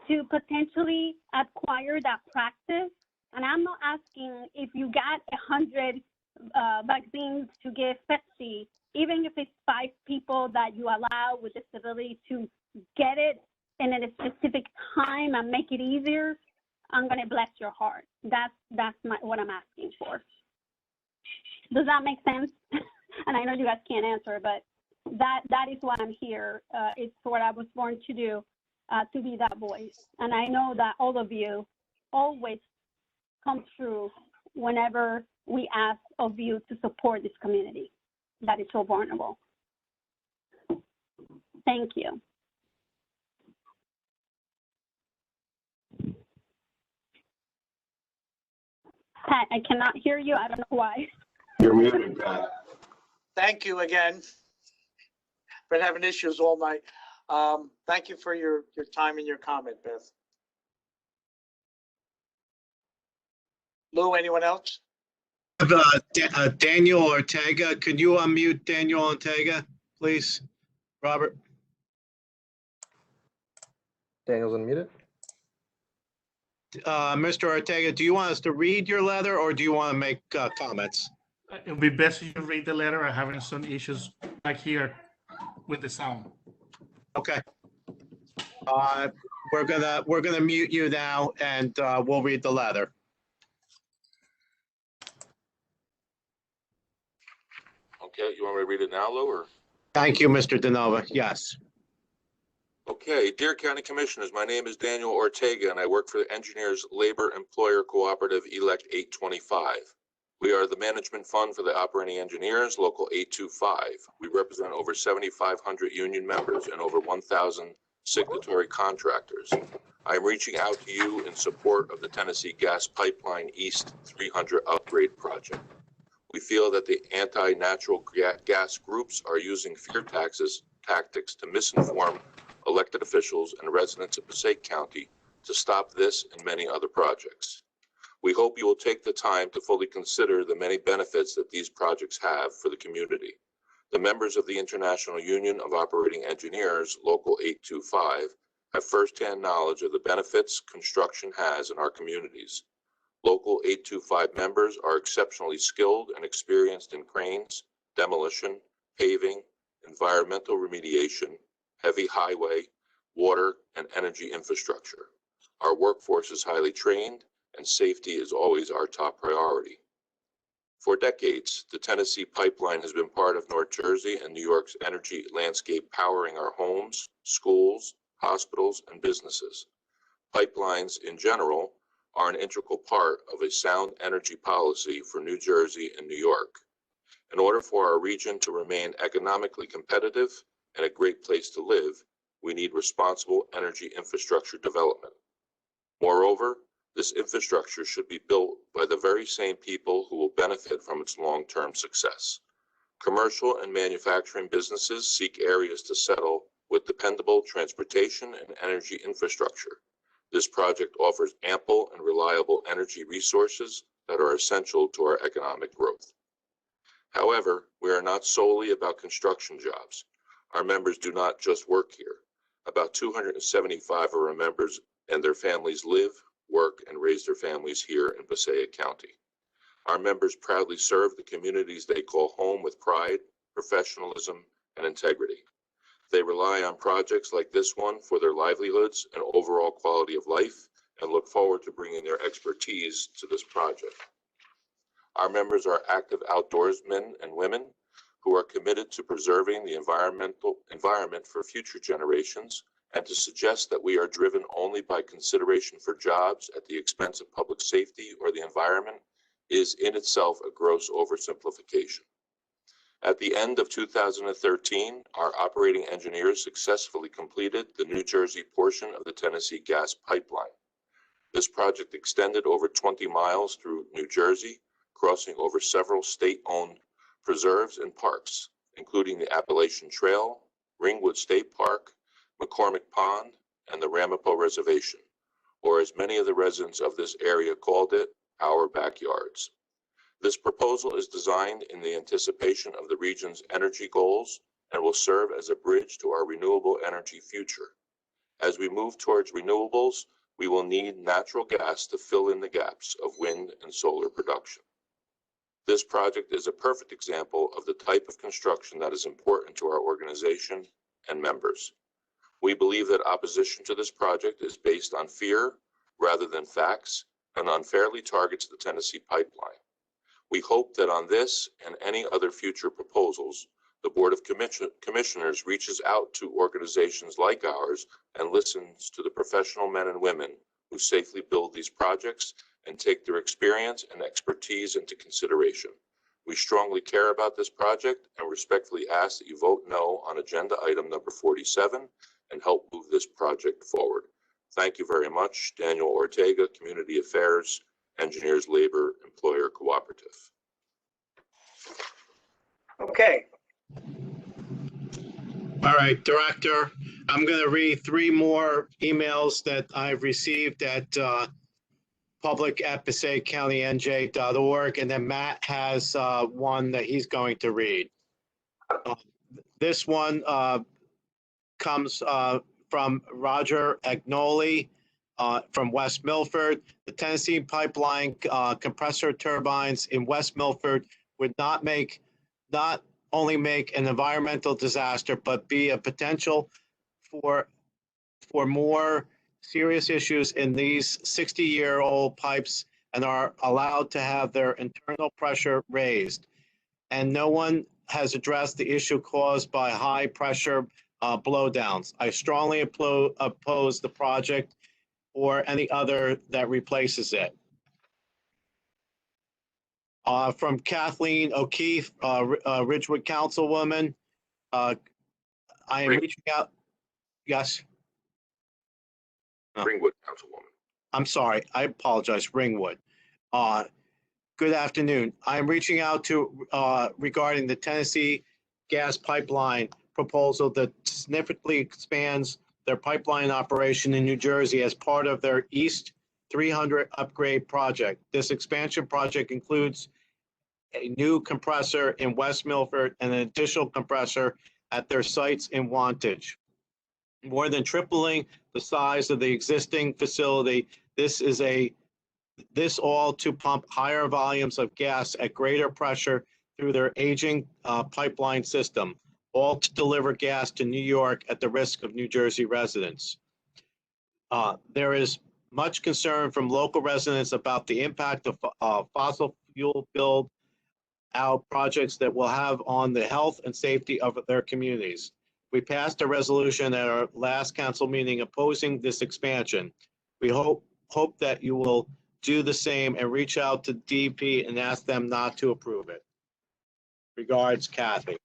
Speaker 16: to potentially acquire that practice. And I'm not asking if you got 100 vaccines to give Pepsi, even if it's 5 people that you allow with disability to get it in a specific time and make it easier, I'm going to bless your heart. That's what I'm asking for. Does that make sense? And I know you guys can't answer, but that is why I'm here. It's what I was born to do, to be that voice. And I know that all of you always come through whenever we ask of you to support this community that is so vulnerable. Thank you. Pat, I cannot hear you. I don't know why.
Speaker 3: You're muted, Pat.
Speaker 1: Thank you again. Been having issues all night. Thank you for your time and your comment, Beth. Lou, anyone else?
Speaker 2: Daniel Ortega. Could you unmute Daniel Ortega, please, Robert?
Speaker 10: Daniel's unmuted.
Speaker 2: Mr. Ortega, do you want us to read your letter, or do you want to make comments?
Speaker 17: It would be best if you read the letter. I'm having some issues back here with the sound.
Speaker 2: Okay. We're gonna mute you now, and we'll read the letter.
Speaker 12: Okay, you want me to read it now, Lou, or?
Speaker 2: Thank you, Mr. DeNova. Yes.
Speaker 12: Okay, dear County Commissioners, my name is Daniel Ortega, and I work for the Engineers Labor Employer Cooperative Elect 825. We are the management fund for the operating engineers, Local 825. We represent over 7,500 union members and over 1,000 signatory contractors. I am reaching out to you in support of the Tennessee Gas Pipeline East 300 upgrade project. We feel that the anti-natural gas groups are using fear tactics to misinform elected officials and residents of Passaic County to stop this and many other projects. We hope you will take the time to fully consider the many benefits that these projects have for the community. The members of the International Union of Operating Engineers, Local 825, have firsthand knowledge of the benefits construction has in our communities. Local 825 members are exceptionally skilled and experienced in cranes, demolition, paving, environmental remediation, heavy highway, water, and energy infrastructure. Our workforce is highly trained, and safety is always our top priority. For decades, the Tennessee Pipeline has been part of North Jersey and New York's energy landscape, powering our homes, schools, hospitals, and businesses. Pipelines, in general, are an integral part of a sound energy policy for New Jersey and New York. In order for our region to remain economically competitive and a great place to live, we need responsible energy infrastructure development. Moreover, this infrastructure should be built by the very same people who will benefit from its long-term success. Commercial and manufacturing businesses seek areas to settle with dependable transportation and energy infrastructure. This project offers ample and reliable energy resources that are essential to our economic growth. However, we are not solely about construction jobs. Our members do not just work here. About 275 of our members and their families live, work, and raise their families here in Passaic County. Our members proudly serve the communities they call home with pride, professionalism, and integrity. They rely on projects like this one for their livelihoods and overall quality of life, and look forward to bringing their expertise to this project. Our members are active outdoorsmen and women who are committed to preserving the environment for future generations, and to suggest that we are driven only by consideration for jobs at the expense of public safety or the environment is in itself a gross oversimplification. At the end of 2013, our operating engineers successfully completed the New Jersey portion of the Tennessee Gas Pipeline. This project extended over 20 miles through New Jersey, crossing over several state-owned preserves and parks, including the Appalachian Trail, Ringwood State Park, McCormick Pond, and the Ramapo Reservation, or as many of the residents of this area called it, our backyards. This proposal is designed in the anticipation of the region's energy goals and will serve as a bridge to our renewable energy future. As we move towards renewables, we will need natural gas to fill in the gaps of wind and solar production. This project is a perfect example of the type of construction that is important to our organization and members. We believe that opposition to this project is based on fear rather than facts and unfairly targets the Tennessee Pipeline. We hope that on this and any other future proposals, the Board of Commissioners reaches out to organizations like ours and listens to the professional men and women who safely build these projects and take their experience and expertise into consideration. We strongly care about this project and respectfully ask that you vote no on agenda item number 47 and help move this project forward. Thank you very much. Daniel Ortega, Community Affairs, Engineers Labor Employer Cooperative.
Speaker 2: Okay. All right, Director, I'm going to read 3 more emails that I've received at public@PasaicCountyNJ.org, and then Matt has one that he's going to read. This one comes from Roger Agnoli from West Milford. The Tennessee Pipeline compressor turbines in West Milford would not only make an environmental disaster, but be a potential for more serious issues in these 60-year-old pipes, and are allowed to have their internal pressure raised. And no one has addressed the issue caused by high pressure blowdowns. I strongly oppose the project or any other that replaces it. From Kathleen O'Keefe, Ridgewood Councilwoman, I am reaching out. Yes.
Speaker 12: Ringwood, Councilwoman.
Speaker 2: I'm sorry, I apologize, Ringwood. Good afternoon. I'm reaching out to regarding the Tennessee gas pipeline proposal that significantly expands their pipeline operation in New Jersey as part of their East 300 upgrade project. This expansion project includes a new compressor in West Milford and an additional compressor at their sites in Wantage. More than tripling the size of the existing facility, this all to pump higher volumes of gas at greater pressure through their aging pipeline system, all to deliver gas to New York at the risk of New Jersey residents. There is much concern from local residents about the impact of fossil fuel build out projects that will have on the health and safety of their communities. We passed a resolution at our last council meeting opposing this expansion. We hope that you will do the same and reach out to DEP and ask them not to approve it. Regards, Kathy.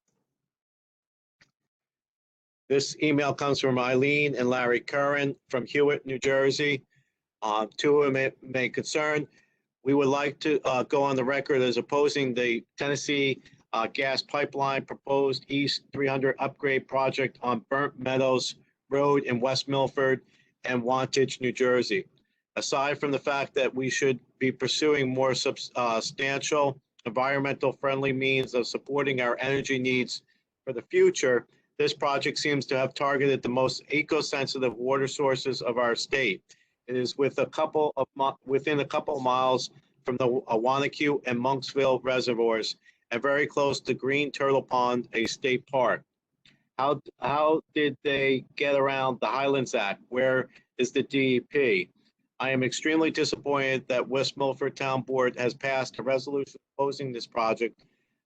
Speaker 2: This email comes from Eileen and Larry Curran from Hewitt, New Jersey. Two of them may concern. We would like to go on the record as opposing the Tennessee gas pipeline proposed East 300 upgrade project on Burnt Meadows Road in West Milford and Wantage, New Jersey. Aside from the fact that we should be pursuing more substantial environmental friendly means of supporting our energy needs for the future, this project seems to have targeted the most eco-sensitive water sources of our state. It is within a couple of miles from the Wanacue and Monksville reservoirs and very close to Green Turtle Pond, a state park. How did they get around the Highlands Act? Where is the DEP? I am extremely disappointed that West Milford Town Board has passed a resolution opposing this project.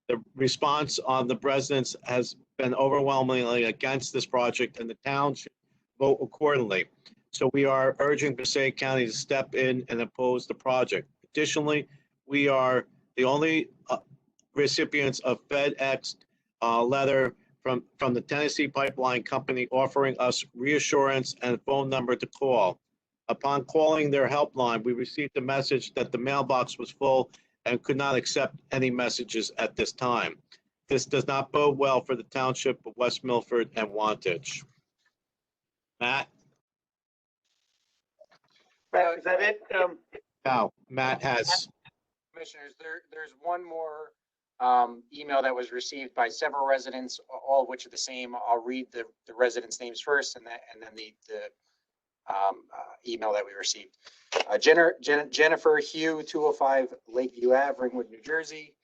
Speaker 2: The response on the residents has been overwhelmingly against this project, and the town should vote accordingly. So we are urging Passaic County to step in and oppose the project. Additionally, we are the only recipients of FedEx letter from the Tennessee Pipeline Company offering us reassurance and a phone number to call. Upon calling their helpline, we received a message that the mailbox was full and could not accept any messages at this time. This does not bode well for the township of West Milford and Wantage. Matt?
Speaker 18: Matt, is that it?
Speaker 2: No, Matt has.
Speaker 18: Commissioners, there's one more email that was received by several residents, all of which are the same. I'll read the residents' names first and then the email that we received. Jennifer Hugh, 205 Lakeview Ave, Ringwood, New Jersey.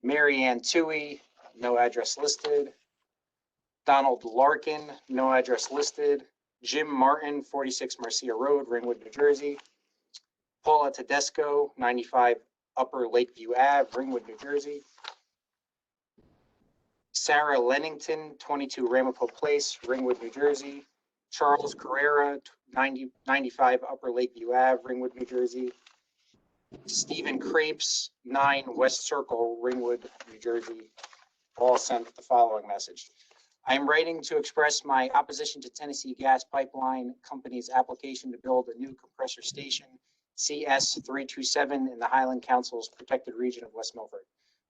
Speaker 18: Mary Ann Toohey, no address listed. Donald Larkin, no address listed. Jim Martin, 46 Marcia Road, Ringwood, New Jersey. Paula Tedesco, 95 Upper Lakeview Ave, Ringwood, New Jersey. Sarah Lennington, 22 Ramapo Place, Ringwood, New Jersey. Charles Carrera, 95 Upper Lakeview Ave, Ringwood, New Jersey. Stephen Crapes, 9 West Circle, Ringwood, New Jersey. All sent the following message. I am writing to express my opposition to Tennessee Gas Pipeline Company's application to build a new compressor station, CS-327, in the Highland Council's protected region of West Milford.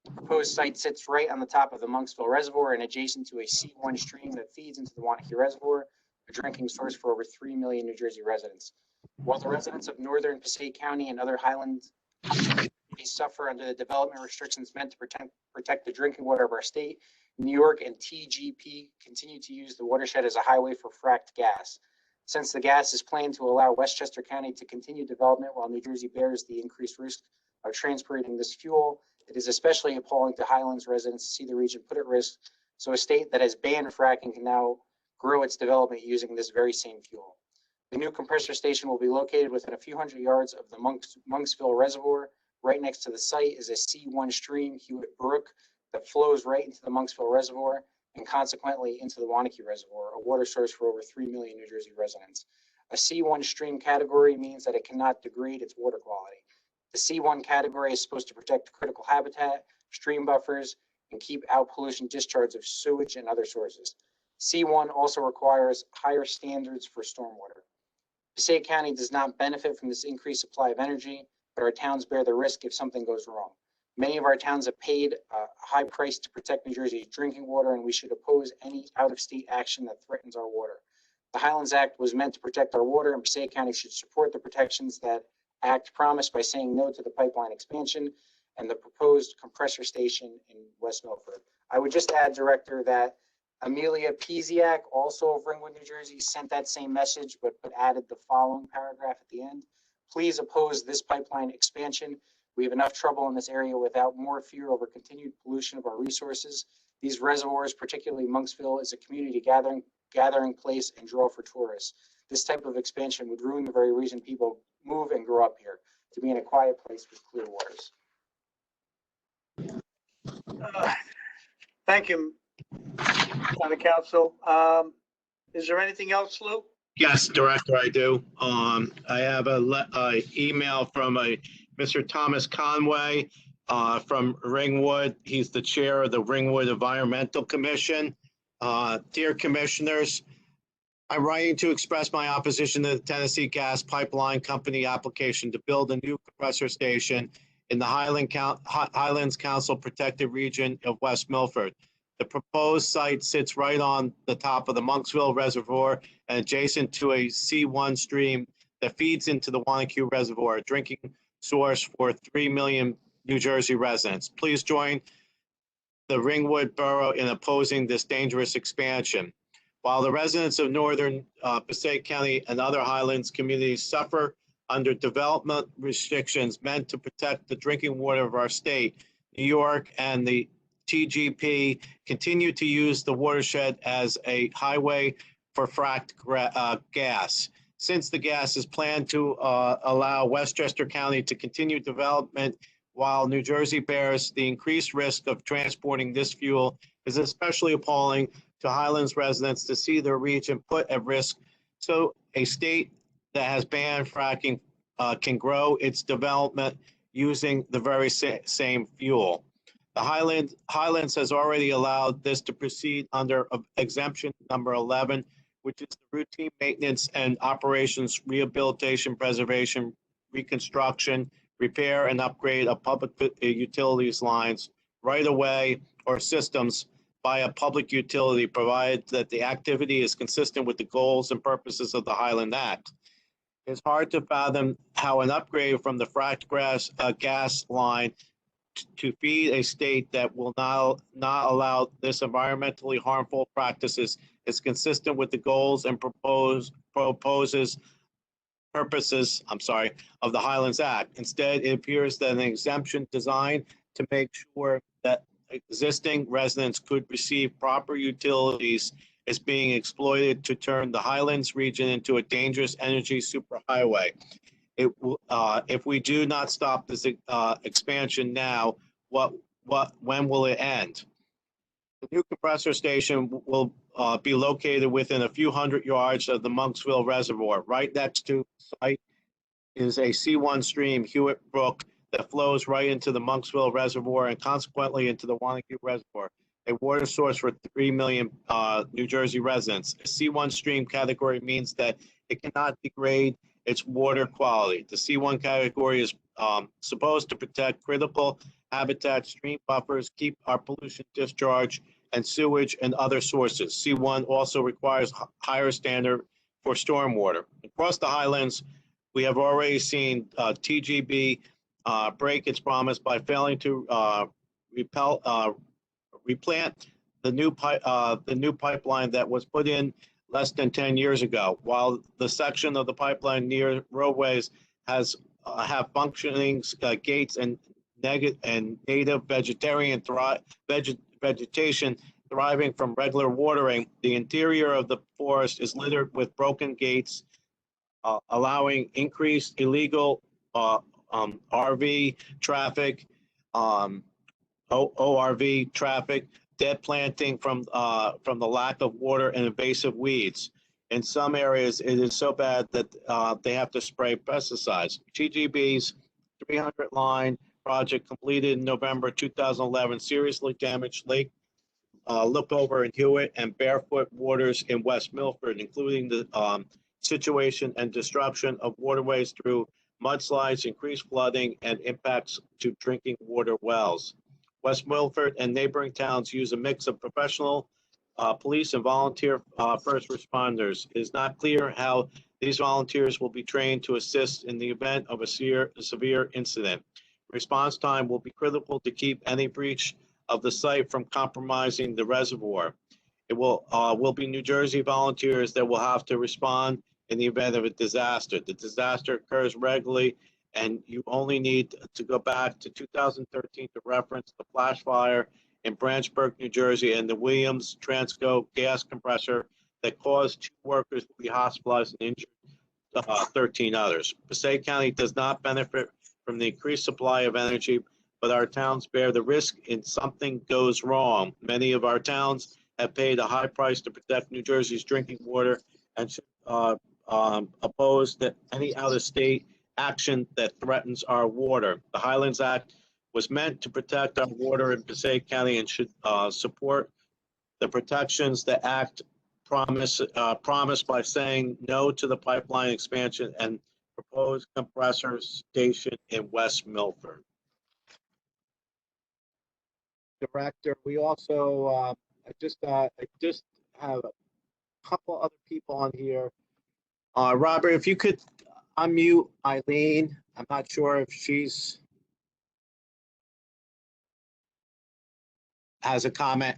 Speaker 18: The proposed site sits right on the top of the Monksville Reservoir and adjacent to a C1 stream that feeds into the Wanacue Reservoir, a drinking source for over 3 million New Jersey residents. While the residents of northern Passaic County and other Highland communities suffer under the development restrictions meant to protect the drinking water of our state, New York and TGP continue to use the watershed as a highway for fracked gas. Since the gas is planned to allow Westchester County to continue development while New Jersey bears the increased risk of transporting this fuel, it is especially appalling to Highlands residents to see the region put at risk. So a state that has banned fracking can now grow its development using this very same fuel. The new compressor station will be located within a few hundred yards of the Monksville Reservoir. Right next to the site is a C1 stream, Hewitt Brook, that flows right into the Monksville Reservoir and consequently into the Wanacue Reservoir, a water source for over 3 million New Jersey residents. A C1 stream category means that it cannot degrade its water quality. The C1 category is supposed to protect critical habitat, stream buffers, and keep out pollution discharge of sewage and other sources. C1 also requires higher standards for stormwater. Passaic County does not benefit from this increased supply of energy, but our towns bear the risk if something goes wrong. Many of our towns have paid a high price to protect New Jersey's drinking water, and we should oppose any out-of-state action that threatens our water. The Highlands Act was meant to protect our water, and Passaic County should support the protections that Act promised by saying no to the pipeline expansion and the proposed compressor station in West Milford. I would just add, Director, that Amelia Piziak, also of Ringwood, New Jersey, sent that same message, but added the following paragraph at the end. Please oppose this pipeline expansion. We have enough trouble in this area without more fear over continued pollution of our resources. These reservoirs, particularly Monksville, is a community gathering place and draw for tourists. This type of expansion would ruin the very reason people move and grow up here, to be in a quiet place with clear waters.
Speaker 1: Thank you, County Council. Is there anything else, Lou?
Speaker 2: Yes, Director, I do. I have a email from Mr. Thomas Conway from Ringwood. He's the chair of the Ringwood Environmental Commission. Dear Commissioners, I'm writing to express my opposition to the Tennessee Gas Pipeline Company application to build a new compressor station in the Highlands Council Protected Region of West Milford. The proposed site sits right on the top of the Monksville Reservoir and adjacent to a C1 stream that feeds into the Wanacue Reservoir, a drinking source for 3 million New Jersey residents. Please join the Ringwood Borough in opposing this dangerous expansion. While the residents of northern Passaic County and other Highlands communities suffer under development restrictions meant to protect the drinking water of our state, New York and the TGP continue to use the watershed as a highway for fracked gas. Since the gas is planned to allow Westchester County to continue development while New Jersey bears the increased risk of transporting this fuel, is especially appalling to Highlands residents to see their region put at risk. So a state that has banned fracking can grow its development using the very same fuel. The Highlands has already allowed this to proceed under exemption number 11, which is the routine maintenance and operations, rehabilitation, preservation, reconstruction, repair, and upgrade of public utilities lines, right of way, or systems by a public utility, provided that the activity is consistent with the goals and purposes of the Highland Act. It's hard to fathom how an upgrade from the fracked gas line to feed a state that will not allow this environmentally harmful practices is consistent with the goals and purposes of the Highlands Act. Instead, it appears that an exemption designed to make sure that existing residents could receive proper utilities is being exploited to turn the Highlands region into a dangerous energy superhighway. If we do not stop this expansion now, when will it end? The new compressor station will be located within a few hundred yards of the Monksville Reservoir. Right next to the site is a C1 stream, Hewitt Brook, that flows right into the Monksville Reservoir and consequently into the Wanacue Reservoir, a water source for 3 million New Jersey residents. A C1 stream category means that it cannot degrade its water quality. The C1 category is supposed to protect critical habitat, stream buffers, keep our pollution discharge and sewage and other sources. C1 also requires higher standard for stormwater. Across the Highlands, we have already seen TGB break its promise by failing to replant the new pipeline that was put in less than 10 years ago. While the section of the pipeline near roadways have functioning gates and native vegetation thriving from regular watering, the interior of the forest is littered with broken gates, allowing increased illegal RV traffic, ORV traffic, dead planting from the lack of water and invasive weeds. In some areas, it is so bad that they have to spray pesticides. TGB's 300 line project completed in November 2011 seriously damaged Lake Lookover in Hewitt and Barefoot waters in West Milford, including the situation and disruption of waterways through mudslides, increased flooding, and impacts to drinking water wells. West Milford and neighboring towns use a mix of professional police and volunteer first responders. It is not clear how these volunteers will be trained to assist in the event of a severe incident. Response time will be critical to keep any breach of the site from compromising the reservoir. It will be New Jersey volunteers that will have to respond in the event of a disaster. The disaster occurs regularly, and you only need to go back to 2013 to reference the flash fire in Branchburg, New Jersey, and the Williams Transco gas compressor that caused 2 workers to be hospitalized and injured 13 others. Passaic County does not benefit from the increased supply of energy, but our towns bear the risk if something goes wrong. Many of our towns have paid a high price to protect New Jersey's drinking water and should oppose any out-of-state action that threatens our water. The Highlands Act was meant to protect our water in Passaic County and should support the protections the Act promised by saying no to the pipeline expansion and proposed compressor station in West Milford. Director, we also I just have a couple other people on here. Robert, if you could unmute Eileen. I'm not sure if she's has a comment.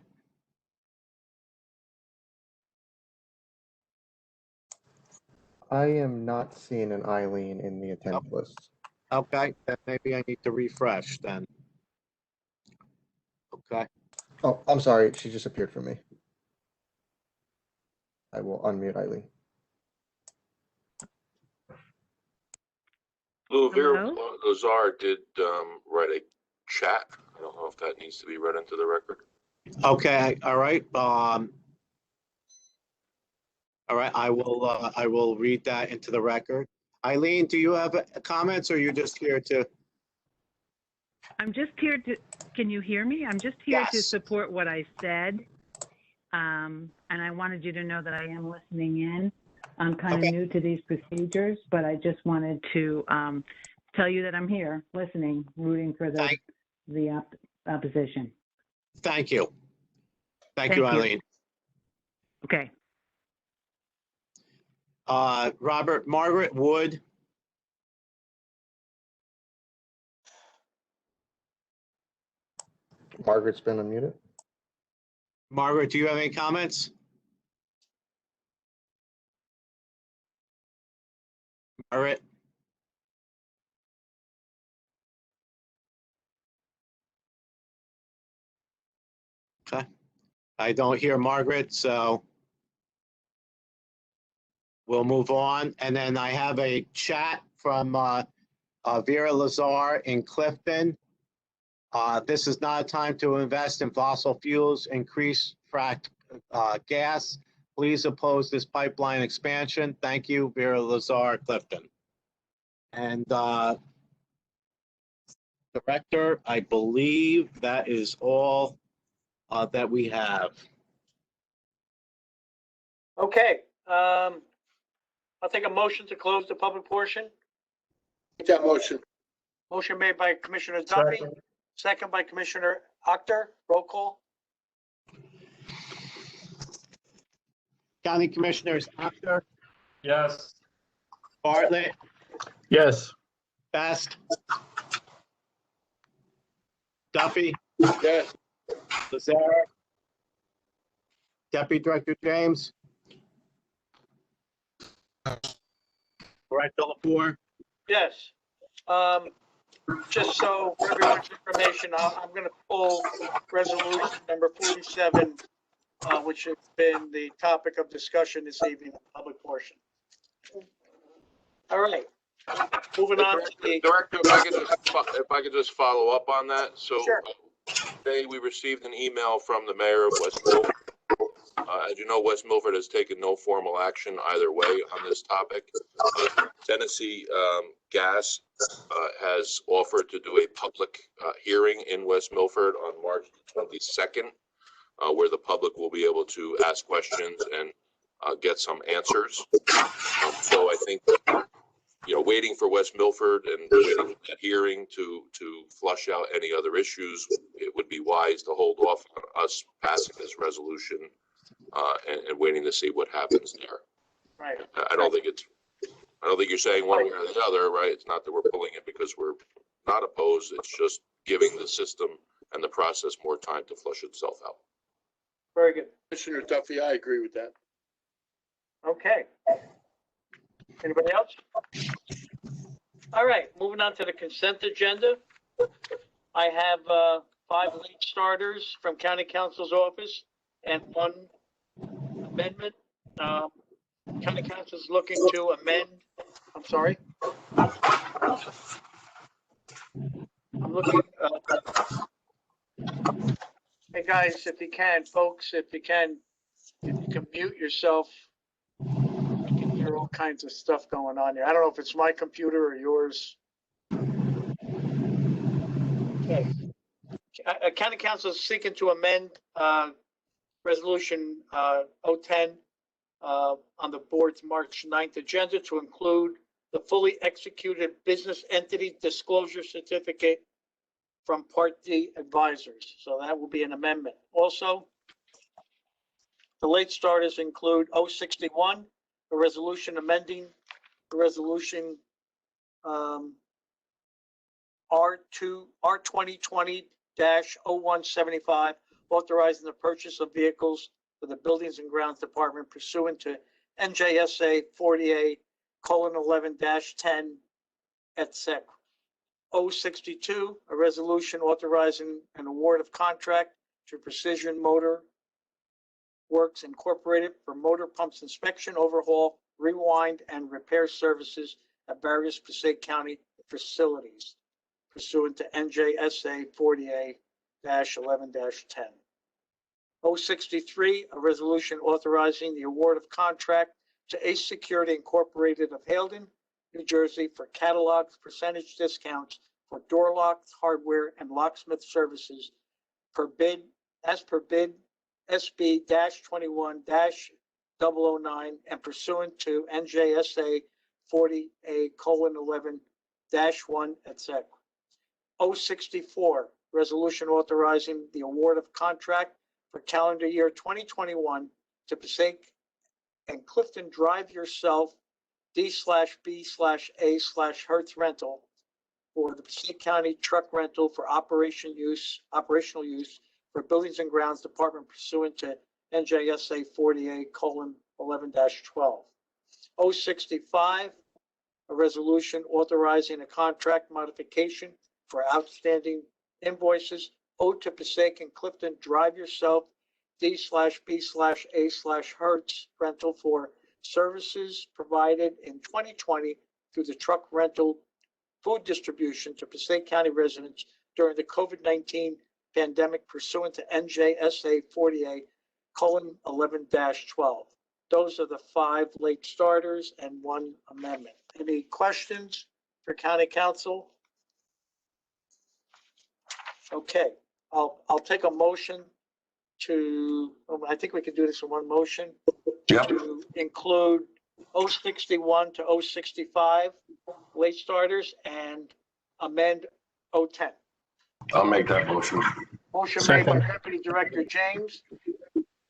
Speaker 10: I am not seeing an Eileen in the attendee list.
Speaker 2: Okay, then maybe I need to refresh then. Okay.
Speaker 10: Oh, I'm sorry. She just appeared for me. I will unmute Eileen.
Speaker 12: Lou, Vera Lazar did write a chat. I don't know if that needs to be read into the record.
Speaker 2: Okay, all right. All right, I will read that into the record. Eileen, do you have comments or you're just here to?
Speaker 19: I'm just here to, can you hear me? I'm just here to
Speaker 2: Yes.
Speaker 19: support what I said. And I wanted you to know that I am listening in. I'm kind of new to these procedures, but I just wanted to tell you that I'm here, listening, rooting for the opposition.
Speaker 2: Thank you. Thank you, Eileen.
Speaker 19: Okay.
Speaker 2: Robert, Margaret Wood.
Speaker 10: Margaret's been unmuted.
Speaker 2: Margaret, do you have any comments? Margaret? Okay. I don't hear Margaret, so we'll move on. And then I have a chat from Vera Lazar in Clifton. This is not a time to invest in fossil fuels, increase fracked gas. Please oppose this pipeline expansion. Thank you, Vera Lazar, Clifton. And Director, I believe that is all that we have.
Speaker 1: Okay, I'll take a motion to close the public portion.
Speaker 4: Make that motion.
Speaker 1: Motion made by Commissioner Duffy, second by Commissioner Octor. Roll call.
Speaker 2: County Commissioners Octor,
Speaker 8: Yes.
Speaker 2: Bartlett,
Speaker 9: Yes.
Speaker 2: Best, Duffy,
Speaker 4: Yes.
Speaker 2: Lazar, Deputy Director James, Director Lepore.
Speaker 1: Yes. Just so for everyone's information, I'm going to pull resolution number 47, which has been the topic of discussion this evening in the public portion. All right. Moving on to the
Speaker 12: Director, if I could just follow up on that. So
Speaker 1: Sure.
Speaker 12: Today we received an email from the mayor of West Milford. As you know, West Milford has taken no formal action either way on this topic. Tennessee Gas has offered to do a public hearing in West Milford on March 22nd, where the public will be able to ask questions and get some answers. So I think, waiting for West Milford and waiting for that hearing to flush out any other issues, it would be wise to hold off on us passing this resolution and waiting to see what happens there.
Speaker 1: Right.
Speaker 12: I don't think you're saying one way or the other, right? It's not that we're pulling it because we're not opposed. It's just giving the system and the process more time to flush itself out.
Speaker 1: Very good.
Speaker 4: Commissioner Duffy, I agree with that.
Speaker 1: Okay. Anybody else? All right, moving on to the consent agenda. I have 5 late starters from County Council's office and 1 amendment. County Council is looking to amend, I'm sorry. I'm looking, hey guys, if you can, folks, if you can mute yourself. I can hear all kinds of stuff going on here. I don't know if it's my computer or yours. Okay. County Council is seeking to amend Resolution 010 on the board's March 9th agenda to include the fully executed business entity disclosure certificate from Part D advisors. So that will be an amendment. Also, the late starters include 061, a resolution amending the resolution R2020-0175, authorizing the purchase of vehicles for the Buildings and Grounds Department pursuant to NJSA 48:11-10, etc. 062, a resolution authorizing an award of contract to Precision Motor Works Incorporated for motor pumps inspection, overhaul, rewind, and repair services at various Passaic County facilities pursuant to NJSA 48:11-10. 063, a resolution authorizing the award of contract to Ace Security Incorporated of Haledon, New Jersey for catalog percentage discounts for door locks, hardware, and locksmith services as per bid SB-21-009 and pursuant to NJSA 40A:11-1, etc. 064, resolution authorizing the award of contract for calendar year 2021 to Passaic and Clifton Drive Yourself D/B/A/Hertz rental for the Passaic County truck rental for operational use for Buildings and Grounds Department pursuant to NJSA 48:11-12. 065, a resolution authorizing a contract modification for outstanding invoices owed to Passaic and Clifton Drive Yourself D/B/A/Hertz rental for services provided in 2020 through the truck rental food distribution to Passaic County residents during the COVID-19 pandemic pursuant to NJSA 48:11-12. Those are the 5 late starters and 1 amendment. Any questions for County Council? Okay, I'll take a motion to, I think we can do this in one motion.
Speaker 3: Yep.
Speaker 1: To include 061 to 065 late starters and amend 010.
Speaker 3: I'll make that motion.
Speaker 1: Motion made by Deputy Director James,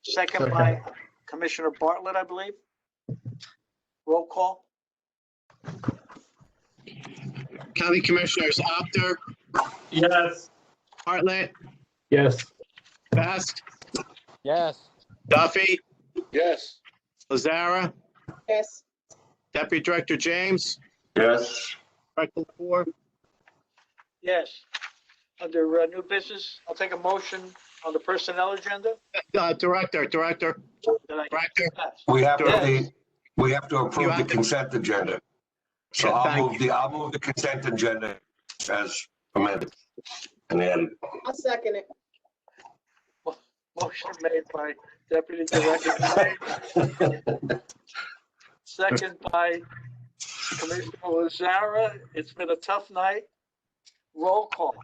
Speaker 1: second by Commissioner Bartlett, I believe. Roll call.
Speaker 2: County Commissioners Apter,
Speaker 9: Yes.
Speaker 2: Bartlett,
Speaker 9: Yes.
Speaker 2: Best,
Speaker 20: Yes.
Speaker 2: Duffy,
Speaker 4: Yes.
Speaker 2: Lazara,
Speaker 7: Yes.
Speaker 2: Deputy Director James,
Speaker 3: Yes.
Speaker 2: Director Four.
Speaker 1: Yes. Under new business, I'll take a motion on the personnel agenda.
Speaker 2: Director.
Speaker 3: We have
Speaker 1: Yes.
Speaker 3: to approve the consent agenda. So
Speaker 2: Yeah,
Speaker 3: I'll move the consent agenda as amended and added.
Speaker 7: I'll second it.
Speaker 1: Motion made by Deputy Director James, second by Commissioner Lazara. It's been a tough night. Roll call.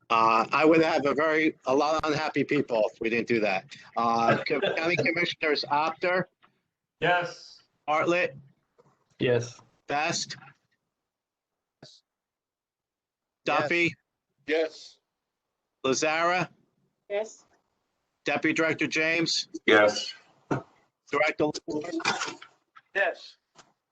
Speaker 2: I would have a lot of unhappy people if we didn't do that. County Commissioners Apter,
Speaker 8: Yes.
Speaker 2: Bartlett,
Speaker 9: Yes.
Speaker 2: Best, Duffy,
Speaker 4: Yes.
Speaker 2: Lazara,
Speaker 7: Yes.
Speaker 2: Deputy Director James,
Speaker 3: Yes.
Speaker 2: Director LaFleur.
Speaker 1: Yes.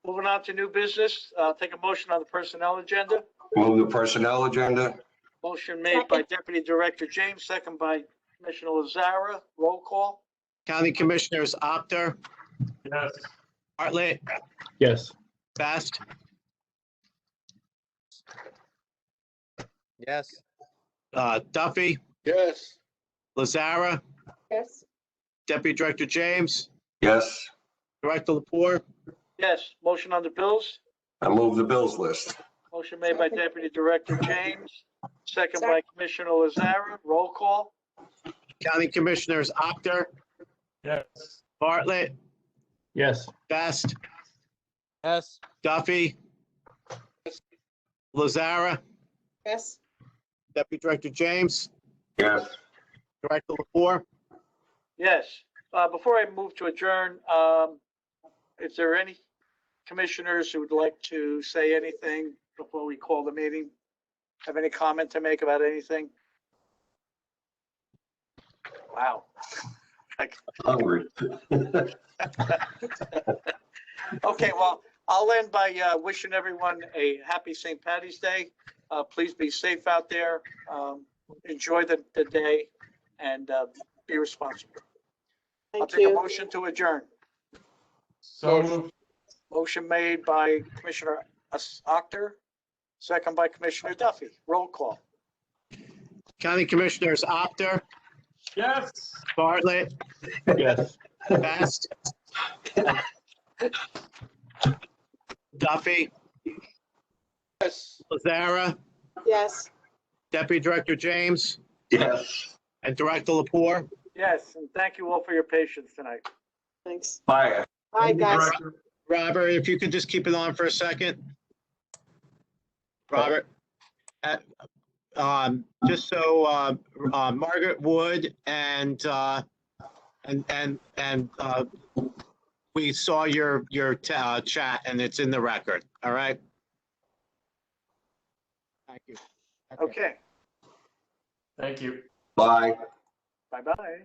Speaker 1: Moving on to new business, take a motion on the personnel agenda.
Speaker 3: Move the personnel agenda.
Speaker 1: Motion made by Deputy Director James, second by Commissioner Lazara. Roll call.
Speaker 2: County Commissioners Apter,
Speaker 8: Yes.
Speaker 2: Bartlett,
Speaker 9: Yes.
Speaker 2: Best,
Speaker 10: Yes.
Speaker 2: Duffy,
Speaker 4: Yes.
Speaker 2: Lazara,
Speaker 7: Yes.
Speaker 2: Deputy Director James,
Speaker 3: Yes.
Speaker 2: Director LaFleur.
Speaker 1: Yes. Motion on the bills.
Speaker 3: I move the bills list.
Speaker 1: Motion made by Deputy Director James, second by Commissioner Lazara. Roll call.
Speaker 2: County Commissioners Apter,
Speaker 8: Yes.
Speaker 2: Bartlett,
Speaker 9: Yes.
Speaker 2: Best,
Speaker 10: Yes.
Speaker 2: Duffy, Lazara,
Speaker 7: Yes.
Speaker 2: Deputy Director James,
Speaker 3: Yes.
Speaker 2: Director LaFleur.
Speaker 1: Yes. Before I move to adjourn, is there any commissioners who would like to say anything before we call the meeting? Have any comment to make about anything? Wow.
Speaker 3: Hungry.
Speaker 1: Okay, well, I'll end by wishing everyone a happy St. Patty's Day. Please be safe out there. Enjoy the day and be responsible. I'll take a motion to adjourn.
Speaker 8: So moved.
Speaker 1: Motion made by Commissioner Apter, second by Commissioner Duffy. Roll call.
Speaker 2: County Commissioners Apter,
Speaker 8: Yes.
Speaker 2: Bartlett,
Speaker 9: Yes.
Speaker 2: Best, Duffy,
Speaker 4: Yes.
Speaker 2: Lazara,
Speaker 7: Yes.
Speaker 2: Deputy Director James,
Speaker 3: Yes.
Speaker 2: and Director LaFleur.
Speaker 1: Yes, and thank you all for your patience tonight.
Speaker 7: Thanks.
Speaker 3: Bye.
Speaker 7: Bye, guys.
Speaker 2: Robert, if you could just keep it on for a second. Robert, just so Margaret Wood and we saw your chat and it's in the record. All right. Thank you.
Speaker 1: Okay.
Speaker 8: Thank you.
Speaker 3: Bye.
Speaker 1: Bye-bye.